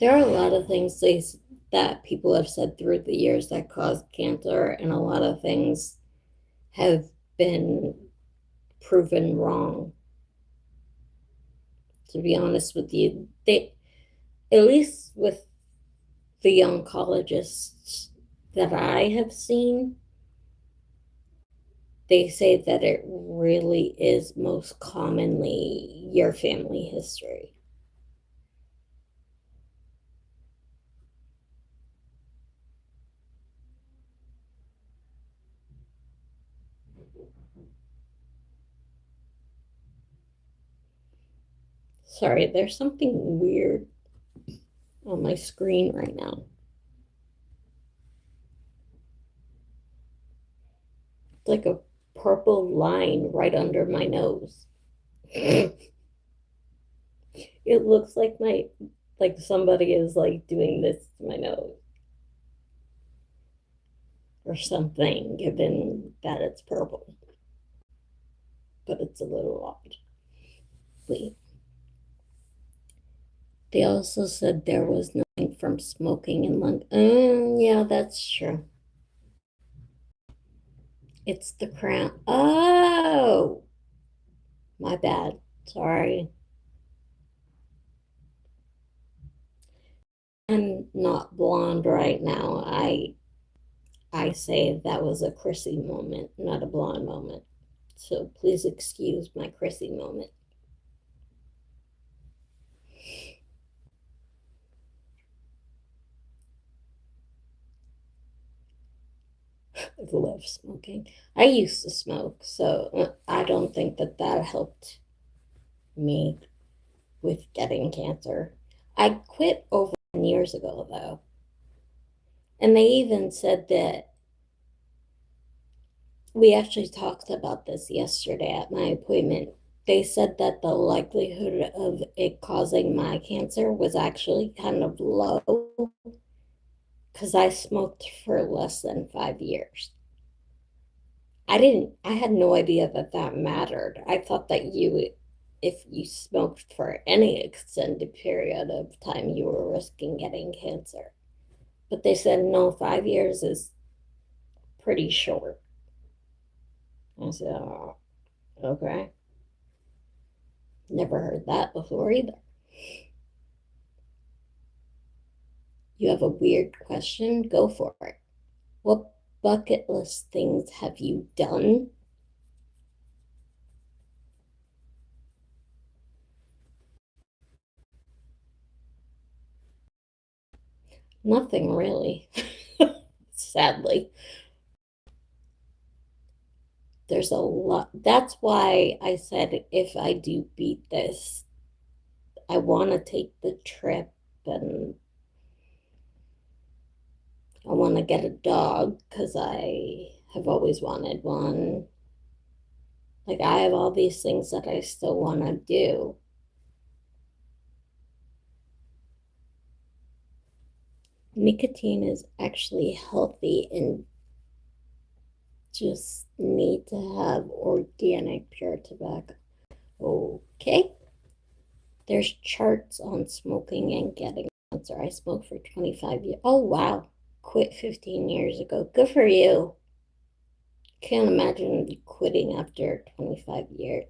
There are a lot of things that people have said through the years that cause cancer, and a lot of things have been proven wrong. To be honest with you, they, at least with the oncologists that I have seen, they say that it really is most commonly your family history. Sorry, there's something weird on my screen right now. It's like a purple line right under my nose. It looks like Like somebody is like doing this to my nose or something, given that it's purple. But it's a little odd. Wait. They also said there was nothing from smoking in London. Yeah, that's true. It's the crown. Oh, my bad. Sorry. I'm not blonde right now. I say that was a Chrissy moment, not a blonde moment. So please excuse my Chrissy moment. I love smoking. I used to smoke, so I don't think that that helped me with getting cancer. I quit over 10 years ago, though. And they even said that we actually talked about this yesterday at my appointment. They said that the likelihood of it causing my cancer was actually kind of low because I smoked for less than 5 years. I had no idea that that mattered. I thought that if you smoked for any extended period of time, you were risking getting cancer. But they said, no, 5 years is pretty short. I said, oh, okay. Never heard that before either. You have a weird question? Go for it. What bucket list things have you done? Nothing really, sadly. There's a lot. That's why I said if I do beat this, I want to take the trip and I want to get a dog because I have always wanted one. Like, I have all these things that I still want to do. Nicotine is actually healthy and just need to have organic pure tobacco. Okay. There's charts on smoking and getting cancer. I smoked for 25 years. Oh, wow. Quit 15 years ago. Good for you. Can't imagine quitting after 25 years.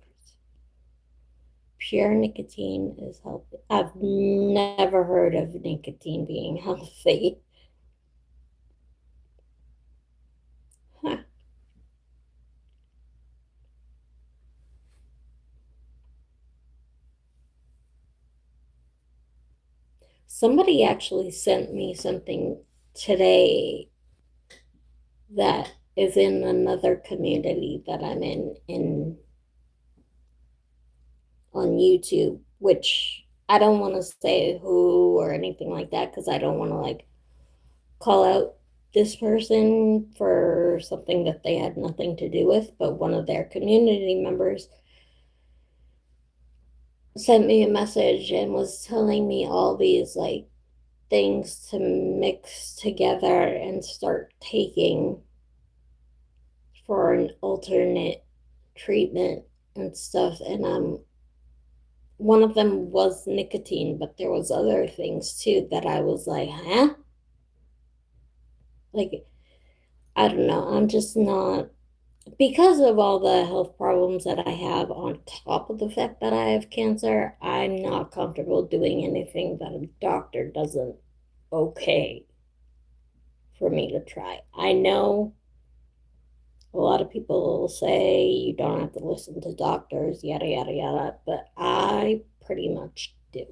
Pure nicotine is healthy. I've never heard of nicotine being healthy. Huh. Somebody actually sent me something today that is in another community that I'm in on YouTube, which I don't want to say who or anything like that because I don't want to like call out this person for something that they had nothing to do with, but one of their community members sent me a message and was telling me all these like things to mix together and start taking for an alternate treatment and stuff. And one of them was nicotine, but there was other things too that I was like, huh? Like, I don't know. I'm just not, because of all the health problems that I have on top of the fact that I have cancer, I'm not comfortable doing anything that a doctor doesn't okay for me to try. I know a lot of people will say you don't have to listen to doctors, yada, yada, yada, but I pretty much do.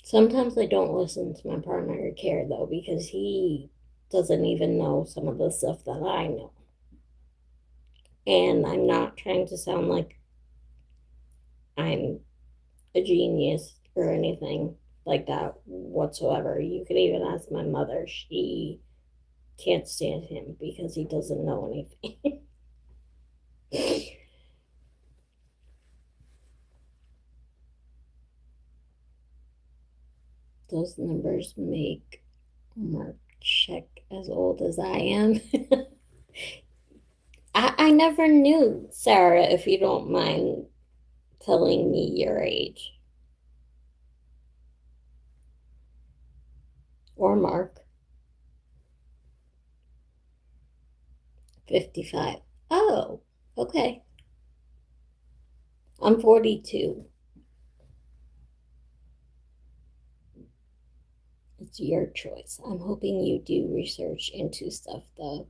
Sometimes I don't listen to my primary care though, because he doesn't even know some of the stuff that I know. And I'm not trying to sound like I'm a genius or anything like that whatsoever. You could even ask my mother. She can't stand him because he doesn't know anything. Those numbers make Mark check as old as I am. I never knew, Sarah, if you don't mind telling me your age. Or Mark. 55. Oh, okay. I'm 42. It's your choice. I'm hoping you do research into stuff though,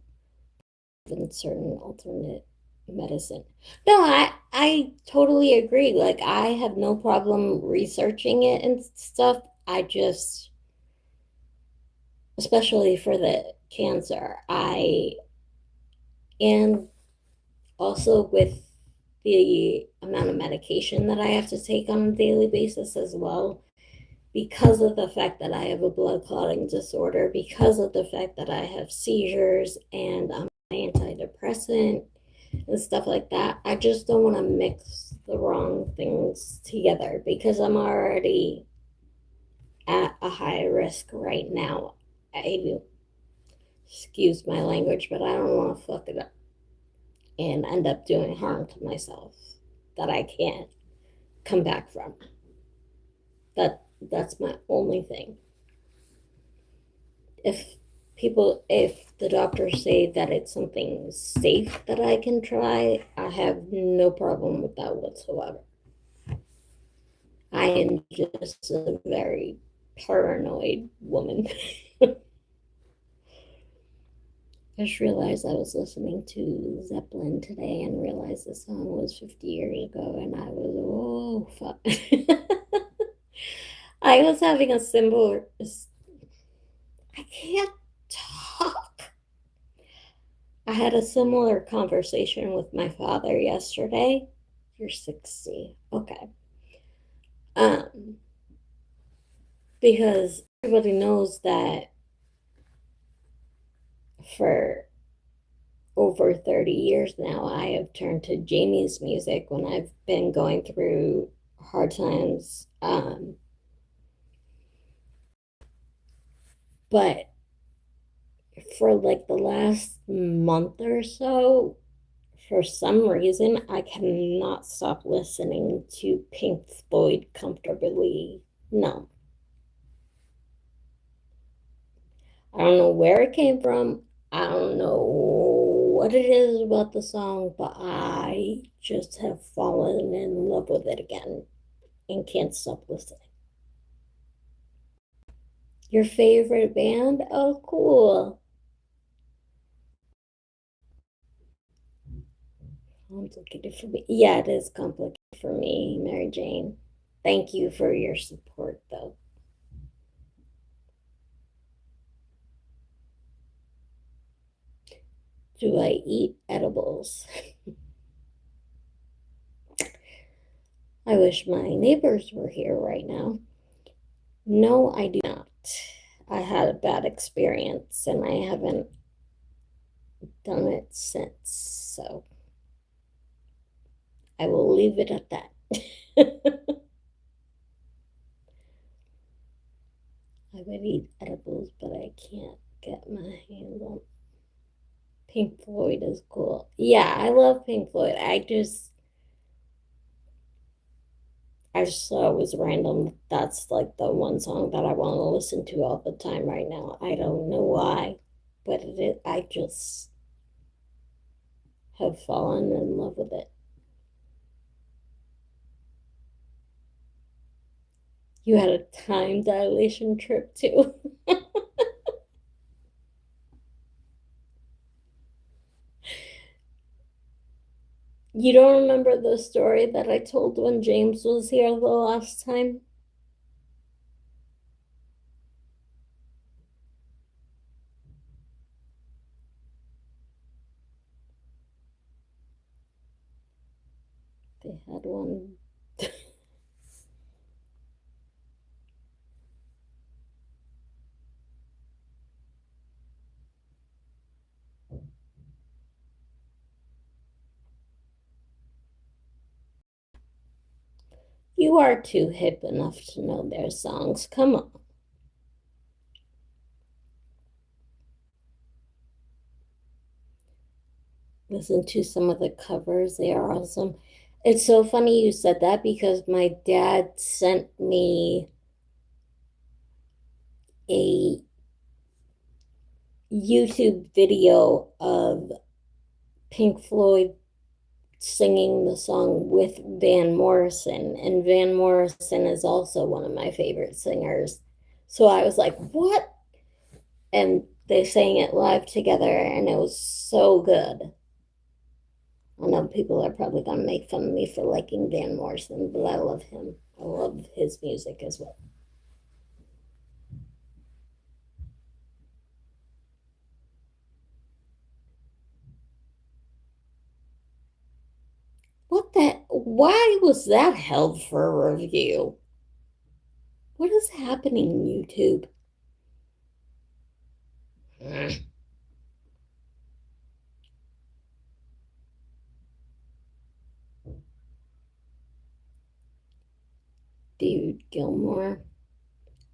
in certain alternate medicine. No, I totally agree. Like I have no problem researching it and stuff. I just, especially for the cancer, I and also with the amount of medication that I have to take on a daily basis as well, because of the fact that I have a blood clotting disorder, because of the fact that I have seizures and I'm antidepressant and stuff like that. I just don't want to mix the wrong things together because I'm already at a high risk right now. I do, excuse my language, but I don't want to fuck it up and end up doing harm to myself that I can't come back from. That's my only thing. If the doctors say that it's something safe that I can try, I have no problem with that whatsoever. I am just a very paranoid woman. I just realized I was listening to Zeppelin today and realized the song was 50 years ago, and I was, oh, fuck. I was having a similar, I can't talk. I had a similar conversation with my father yesterday. You're 60. Okay. Um, because everybody knows that for over 30 years now, I have turned to Jamie's music when I've been going through hard times. But for like the last month or so, for some reason, I cannot stop listening to Pink Floyd comfortably. No. I don't know where it came from. I don't know what it is about the song, but I just have fallen in love with it again and can't stop listening. Your favorite band? Oh, cool. Complicated for me. Yeah, it is complicated for me, Mary Jane. Thank you for your support, though. Do I eat edibles? I wish my neighbors were here right now. No, I do not. I had a bad experience and I haven't done it since. So I will leave it at that. I would eat edibles, but I can't get my hands on. Pink Floyd is cool. Yeah, I love Pink Floyd. I just thought it was random. That's like the one song that I want to listen to all the time right now. I don't know why, but it is, I just have fallen in love with it. You had a time dilation trip too. You don't remember the story that I told when James was here the last time? They had one. You are too hip enough to know their songs. Come on. listen to some of the covers. They are awesome. It's so funny you said that because my dad sent me a YouTube video of Pink Floyd singing the song with Van Morrison, and Van Morrison is also one of my favorite singers. So I was like, what? And they sang it live together, and it was so good. I know people are probably going to make fun of me for liking Van Morrison, but I love him. I love his music as well. What the? Why was that held for a review? What is happening, YouTube? Dude Gilmore.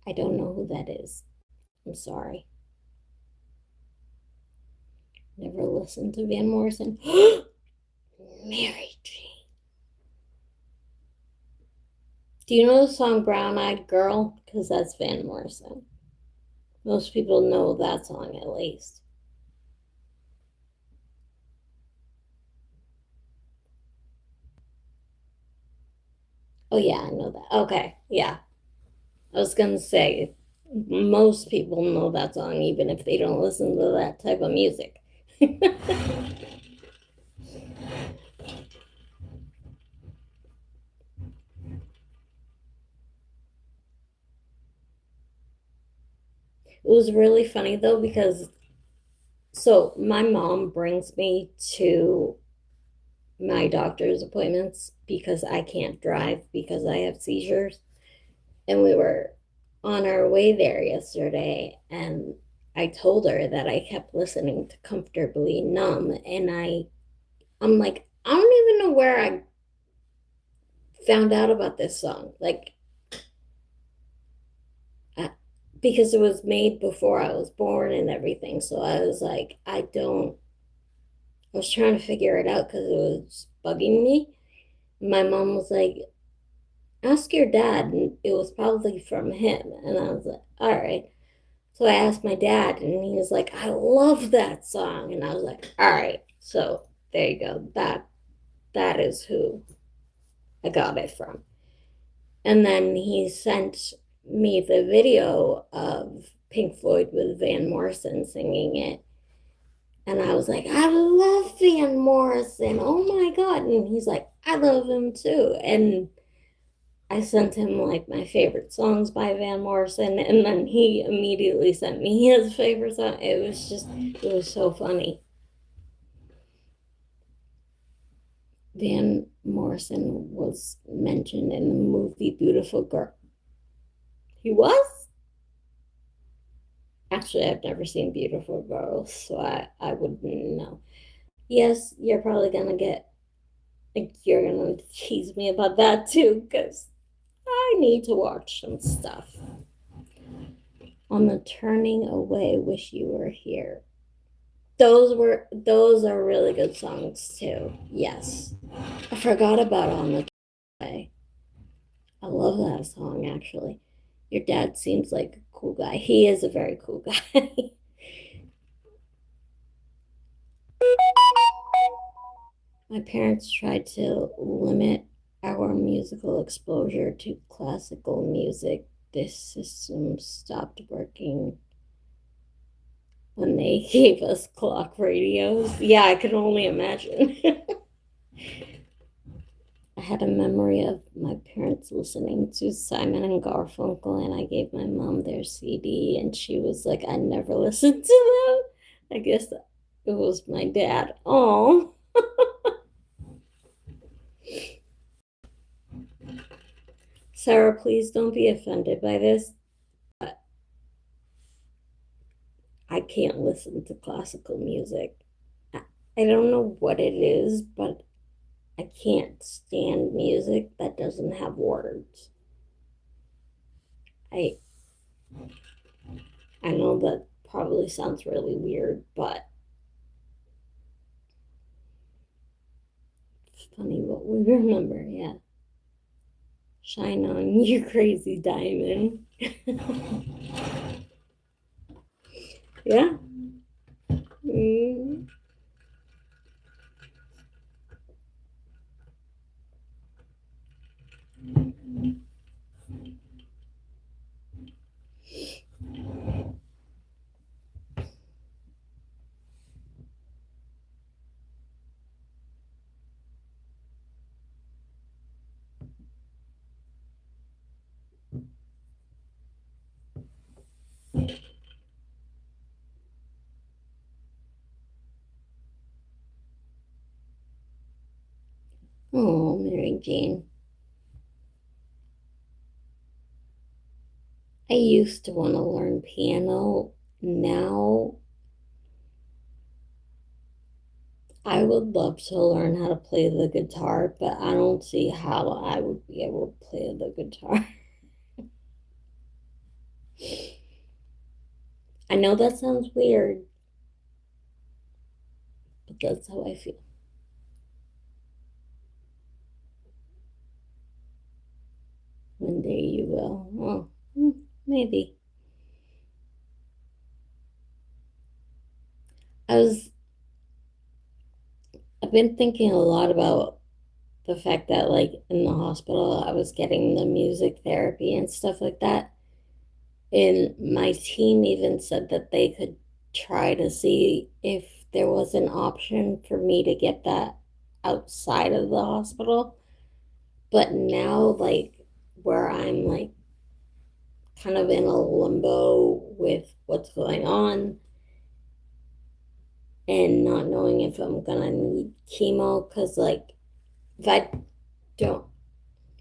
I don't know who that is. I'm sorry. Never listened to Van Morrison. Mary Jane. Do you know the song Brown Eyed Girl? Because that's Van Morrison. Most people know that song at least. Oh, yeah, I know that. Okay, yeah. I was going to say, most people know that song even if they don't listen to that type of music. It was really funny though because my mom brings me to my doctor's appointments because I can't drive because I have seizures. And we were on our way there yesterday, and I told her that I kept listening to Comfortably Numb, and I'm like, I don't even know where I found out about this song. Like, I, because it was made before I was born and everything. So I was like, I was trying to figure it out because it was bugging me. My mom was like, ask your dad. And it was probably from him. And I was like, all right. So I asked my dad, and he was like, I love that song. And I was like, all right. So there you go. That is who I got it from. And then he sent me the video of Pink Floyd with Van Morrison singing it. And I was like, I love Van Morrison. Oh my God. And he's like, I love him too. And I sent him like my favorite songs by Van Morrison. And then he immediately sent me his favorite song. It was so funny. Van Morrison was mentioned in the movie Beautiful Girl. He was? Actually, I've never seen Beautiful Girls, so I wouldn't know. Yes, you're probably gonna get like you're gonna tease me about that too, because I need to watch some stuff. On the Turning Away, Wish You Were Here. Those are really good songs too. Yes. I forgot about On the Way. I love that song actually. Your dad seems like a cool guy. He is a very cool guy. My parents tried to limit our musical exposure to classical music. This system stopped working when they gave us clock radios. Yeah, I can only imagine. I had a memory of my parents listening to Simon and Garfunkel, and I gave my mom their CD, and she was like, I never listened to them. I guess it was my dad. Oh. Sarah, please don't be offended by this. I can't listen to classical music. I don't know what it is, but I can't stand music that doesn't have words. I I know that probably sounds really weird, but funny what we remember. Yeah. Shine on, you crazy diamond. Yeah. Mm. Oh, Mary Jane. I used to want to learn piano. Now I would love to learn how to play the guitar, but I don't see how I would be able to play the guitar. I know that sounds weird, but that's how I feel. One day you will. Oh, maybe. I was, I've been thinking a lot about the fact that, like, in the hospital, I was getting the music therapy and stuff like that. And my team even said that they could try to see if there was an option for me to get that outside of the hospital. But now, like, where I'm like kind of in a limbo with what's going on and not knowing if I'm gonna need chemo, because, like, if I don't,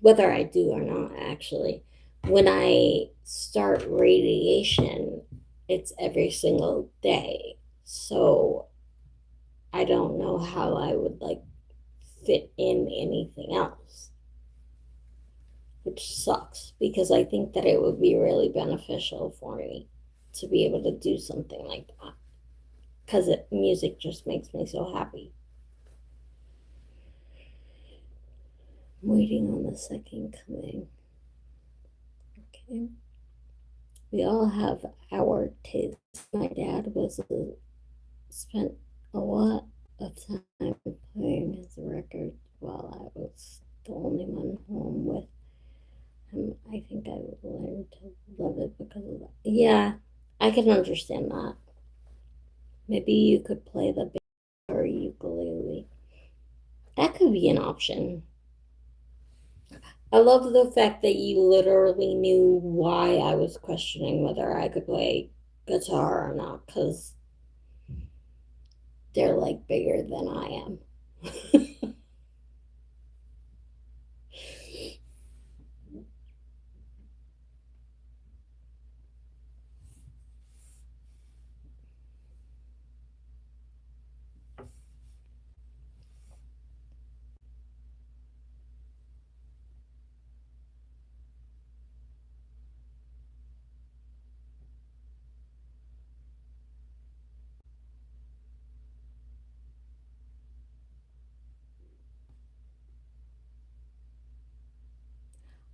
whether I do or not, actually, when I start radiation, it's every single day. So I don't know how I would like fit in anything else, which sucks because I think that it would be really beneficial for me to be able to do something like that because music just makes me so happy. I'm waiting on the second coming. Okay. We all have our tastes. My dad spent a lot of time playing his record while I was the only one home with him. I think I would learn to love it because of that. Yeah, I can understand that. Maybe you could play the bass or ukulele. That could be an option. I love the fact that you literally knew why I was questioning whether I could play guitar or not, because they're like bigger than I am.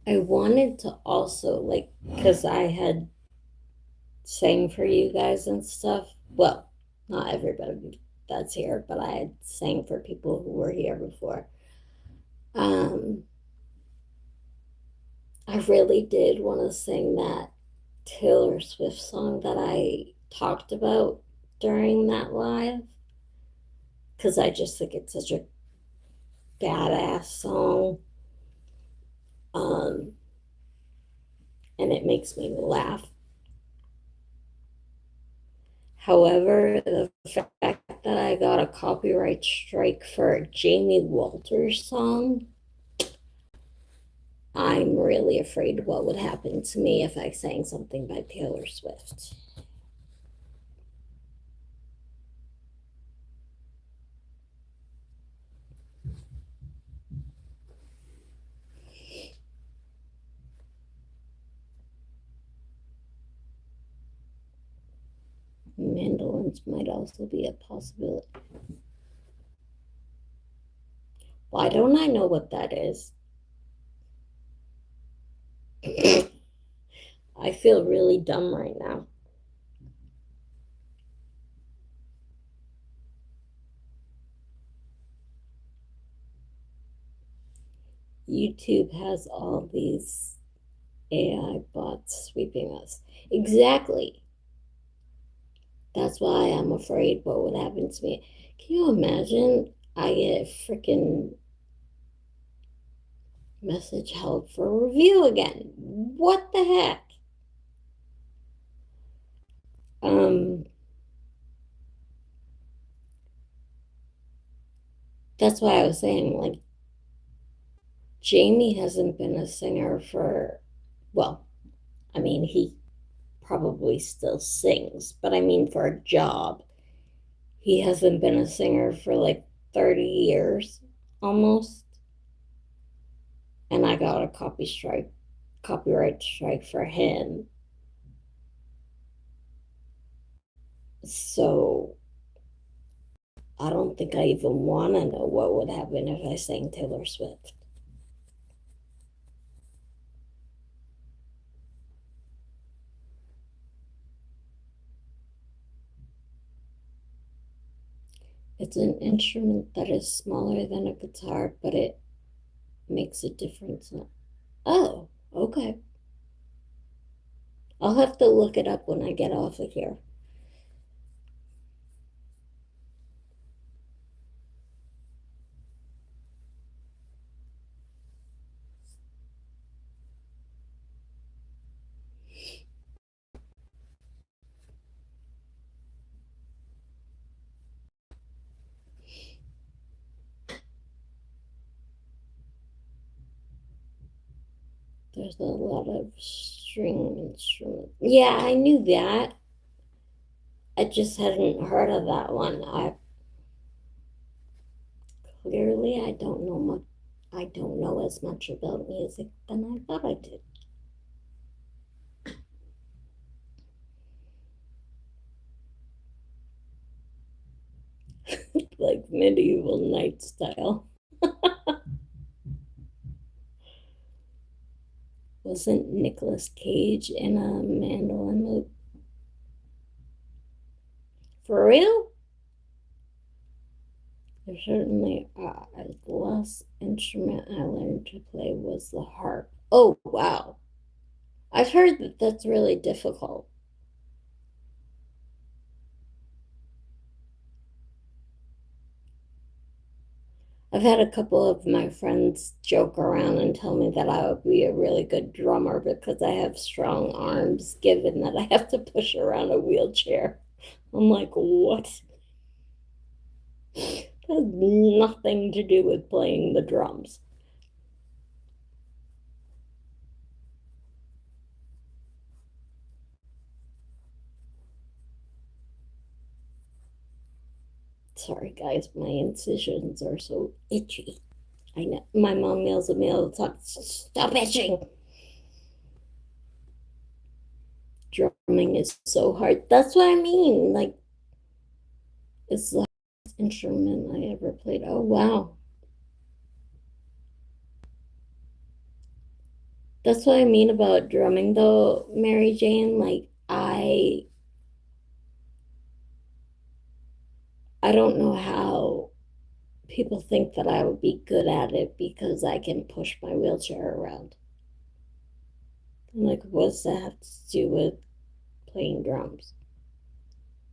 I wanted to also, like, because I had sang for you guys and stuff. Well, not everybody that's here, but I had sang for people who were here before. Um, I really did want to sing that Taylor Swift song that I talked about during that live because I just think it's such a badass song. Um, and it makes me laugh. However, the fact that I got a copyright strike for a Jamie Walters song, I'm really afraid what would happen to me if I sang something by Taylor Swift. Mandolins might also be a possibility. Why don't I know what that is? I feel really dumb right now. YouTube has all these AI bots sweeping us. Exactly. That's why I'm afraid what would happen to me. Can you imagine I get freaking message held for review again? What the heck? Um, that's why I was saying, like, Jamie hasn't been a singer for, well, I mean, he probably still sings, but I mean, for a job, he hasn't been a singer for like 30 years almost. And I got a copyright strike for him. So I don't think I even want to know what would happen if I sang Taylor Swift. It's an instrument that is smaller than a guitar, but it makes a difference. Oh, okay. I'll have to look it up when I get off of here. There's a lot of string instruments. Yeah, I knew that. I just hadn't heard of that one. I clearly I don't know much. I don't know as much about music than I thought I did. Like medieval night style. Wasn't Nicolas Cage in a mandolin movie? For real? There certainly are. The last instrument I learned to play was the harp. Oh, wow. I've heard that that's really difficult. I've had a couple of my friends joke around and tell me that I would be a really good drummer because I have strong arms, given that I have to push around a wheelchair. I'm like, what? That has nothing to do with playing the drums. Sorry, guys, my incisions are so itchy. I know my mom yells at me all the time, stop itching. Drumming is so hard. That's what I mean. Like, it's the hardest instrument I ever played. Oh, wow. That's what I mean about drumming, though, Mary Jane. Like, I don't know how people think that I would be good at it because I can push my wheelchair around. I'm like, what's that have to do with playing drums?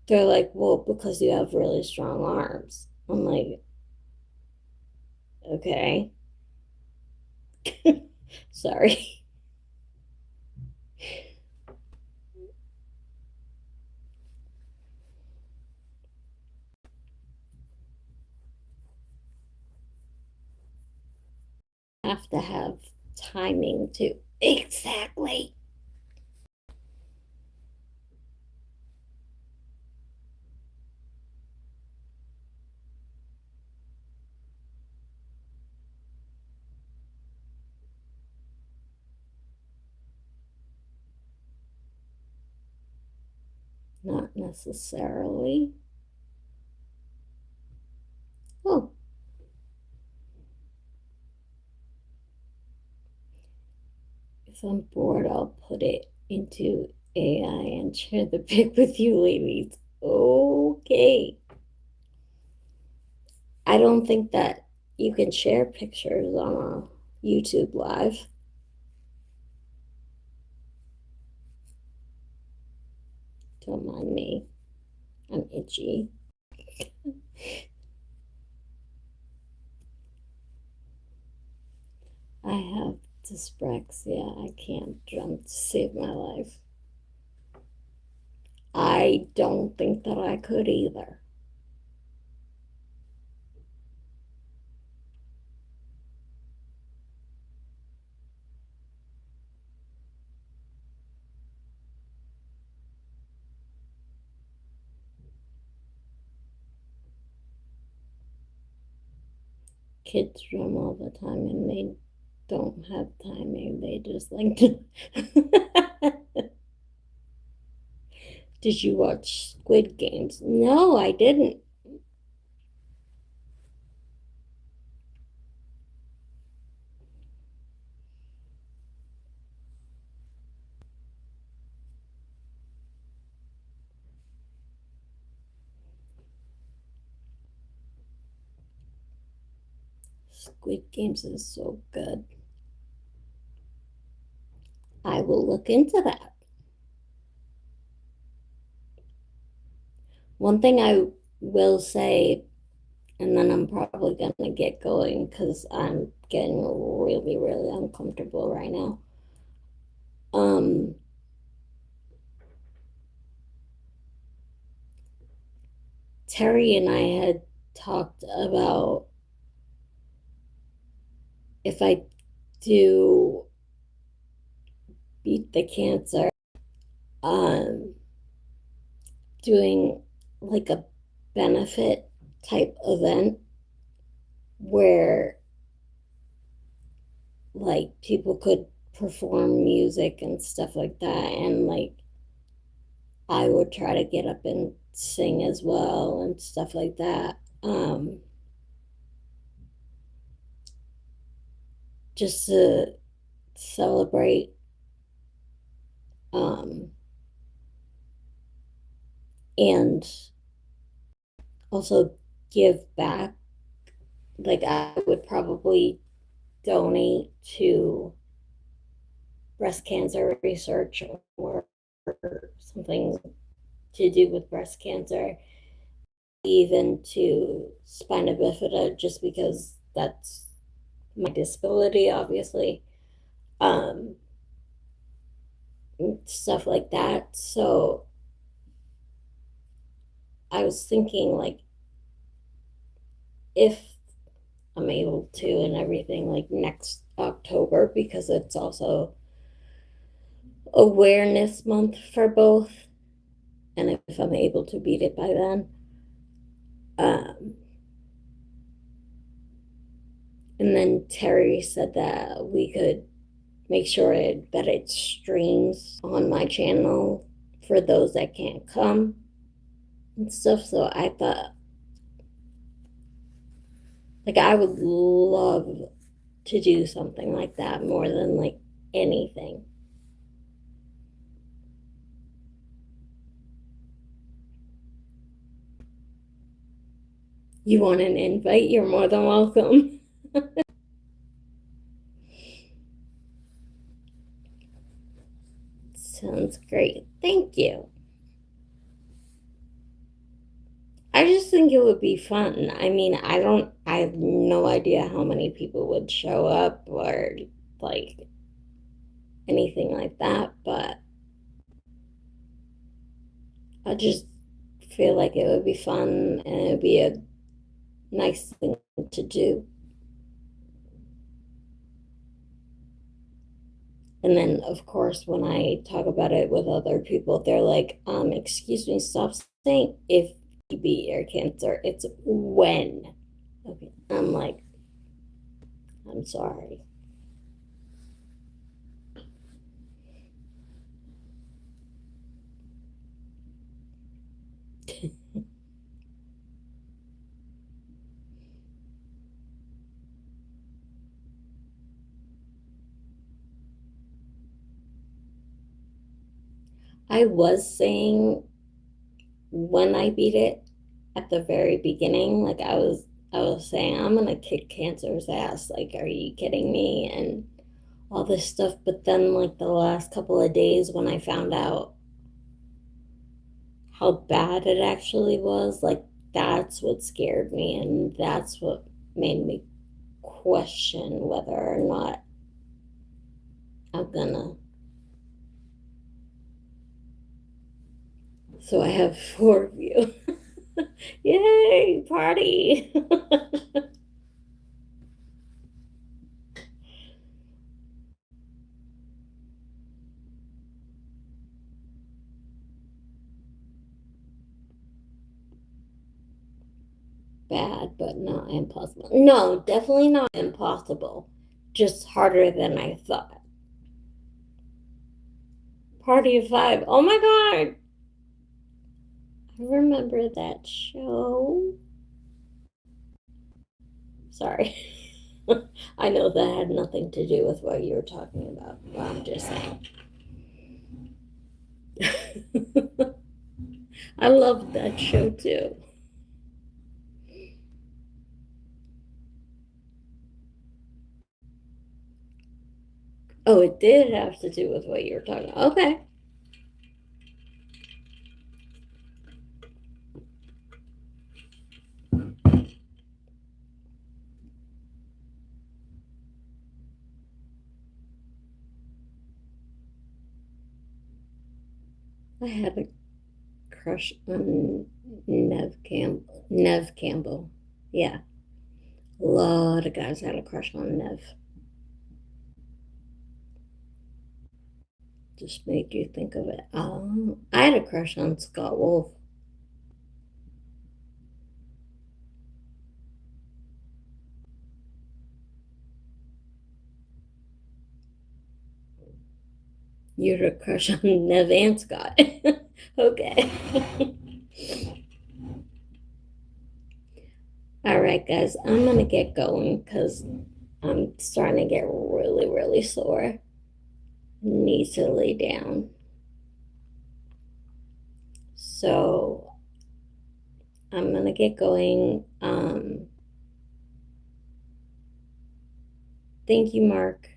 They're like, well, because you have really strong arms. I'm like, okay, sorry. Have to have timing too. Exactly. Not necessarily. Oh, If I'm bored, I'll put it into AI and share the pic with you ladies. Okay. I don't think that you can share pictures on a YouTube live. Don't mind me. I'm itchy. I have dyspraxia. I can't jump to save my life. I don't think that I could either. Kids drum all the time and they don't have timing. They just like to. Did you watch Squid Games? No, I didn't. Squid Games is so good. I will look into that. One thing I will say, and then I'm probably going to get going because I'm getting really, really uncomfortable right now. Um, Terry and I had talked about if I do beat the cancer, um, doing like a benefit type event where like people could perform music and stuff like that, and like I would try to get up and sing as well and stuff like that. Just to celebrate, um, and also give back. Like I would probably donate to breast cancer research or something to do with breast cancer, even to spina bifida, just because that's my disability, obviously. Um, Stuff like that. So I was thinking, like, if I'm able to and everything, like next October, because it's also awareness month for both, and if I'm able to beat it by then. Um, and then Terry said that we could make sure that it streams on my channel for those that can't come and stuff. So I thought, like, I would love to do something like that more than like anything. You want an invite? You're more than welcome. Sounds great. Thank you. I just think it would be fun. I mean, I have no idea how many people would show up or like anything like that, but I just feel like it would be fun and it would be a nice thing to do. And then, of course, when I talk about it with other people, they're like, excuse me, stop saying if you beat your cancer. It's when. Okay. I'm like, I'm sorry. I was saying when I beat it at the very beginning, like I was saying, I'm gonna kick cancer's ass. Like, are you kidding me? And all this stuff. But then, like, the last couple of days when I found out how bad it actually was, like, that's what scared me. And that's what made me question whether or not I'm gonna. So I have four of you. Yay, party. Bad, but not impossible. No, definitely not impossible. Just harder than I thought. Party of Five. Oh my God. I remember that show. Sorry. I know that had nothing to do with what you were talking about, but I'm just saying. I loved that show too. Oh, it did have to do with what you were talking about. Okay. I had a crush on Nev Campbell. Nev Campbell. Yeah. A lot of guys had a crush on Nev. Just made you think of it. I had a crush on Scott Wolf. You had a crush on Nev and Scott. Okay. All right, guys, I'm gonna get going because I'm starting to get really, really sore. Need to lay down. So I'm gonna get going. Thank you, Mark.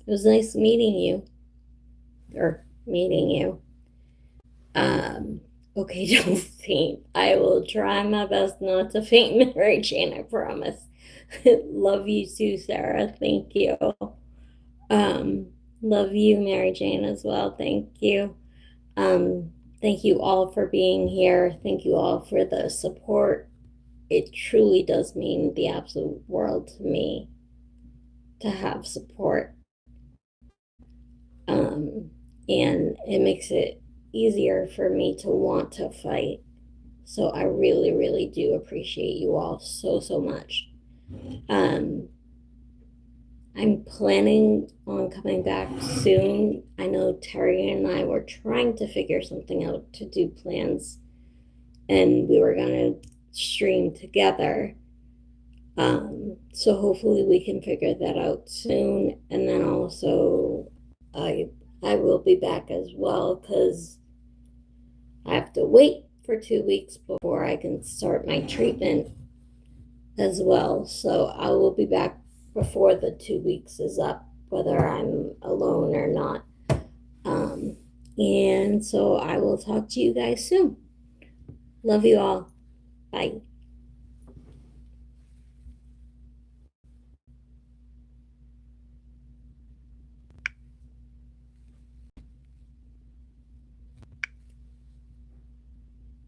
It was nice meeting you or meeting you. Okay, don't faint. I will try my best not to faint, Mary Jane, I promise. Love you too, Sarah. Thank you. Um, Love you, Mary Jane, as well. Thank you. Um, thank you all for being here. Thank you all for the support. It truly does mean the absolute world to me to have support. Um, and it makes it easier for me to want to fight. So I really, really do appreciate you all so, so much. Um, I'm planning on coming back soon. I know Terry and I were trying to figure something out to do plans, and we were going to stream together. So hopefully we can figure that out soon. And then also, I will be back as well because I have to wait for 2 weeks before I can start my treatment as well. So I will be back before the 2 weeks is up, whether I'm alone or not. Um, and so I will talk to you guys soon. Love you all. Bye.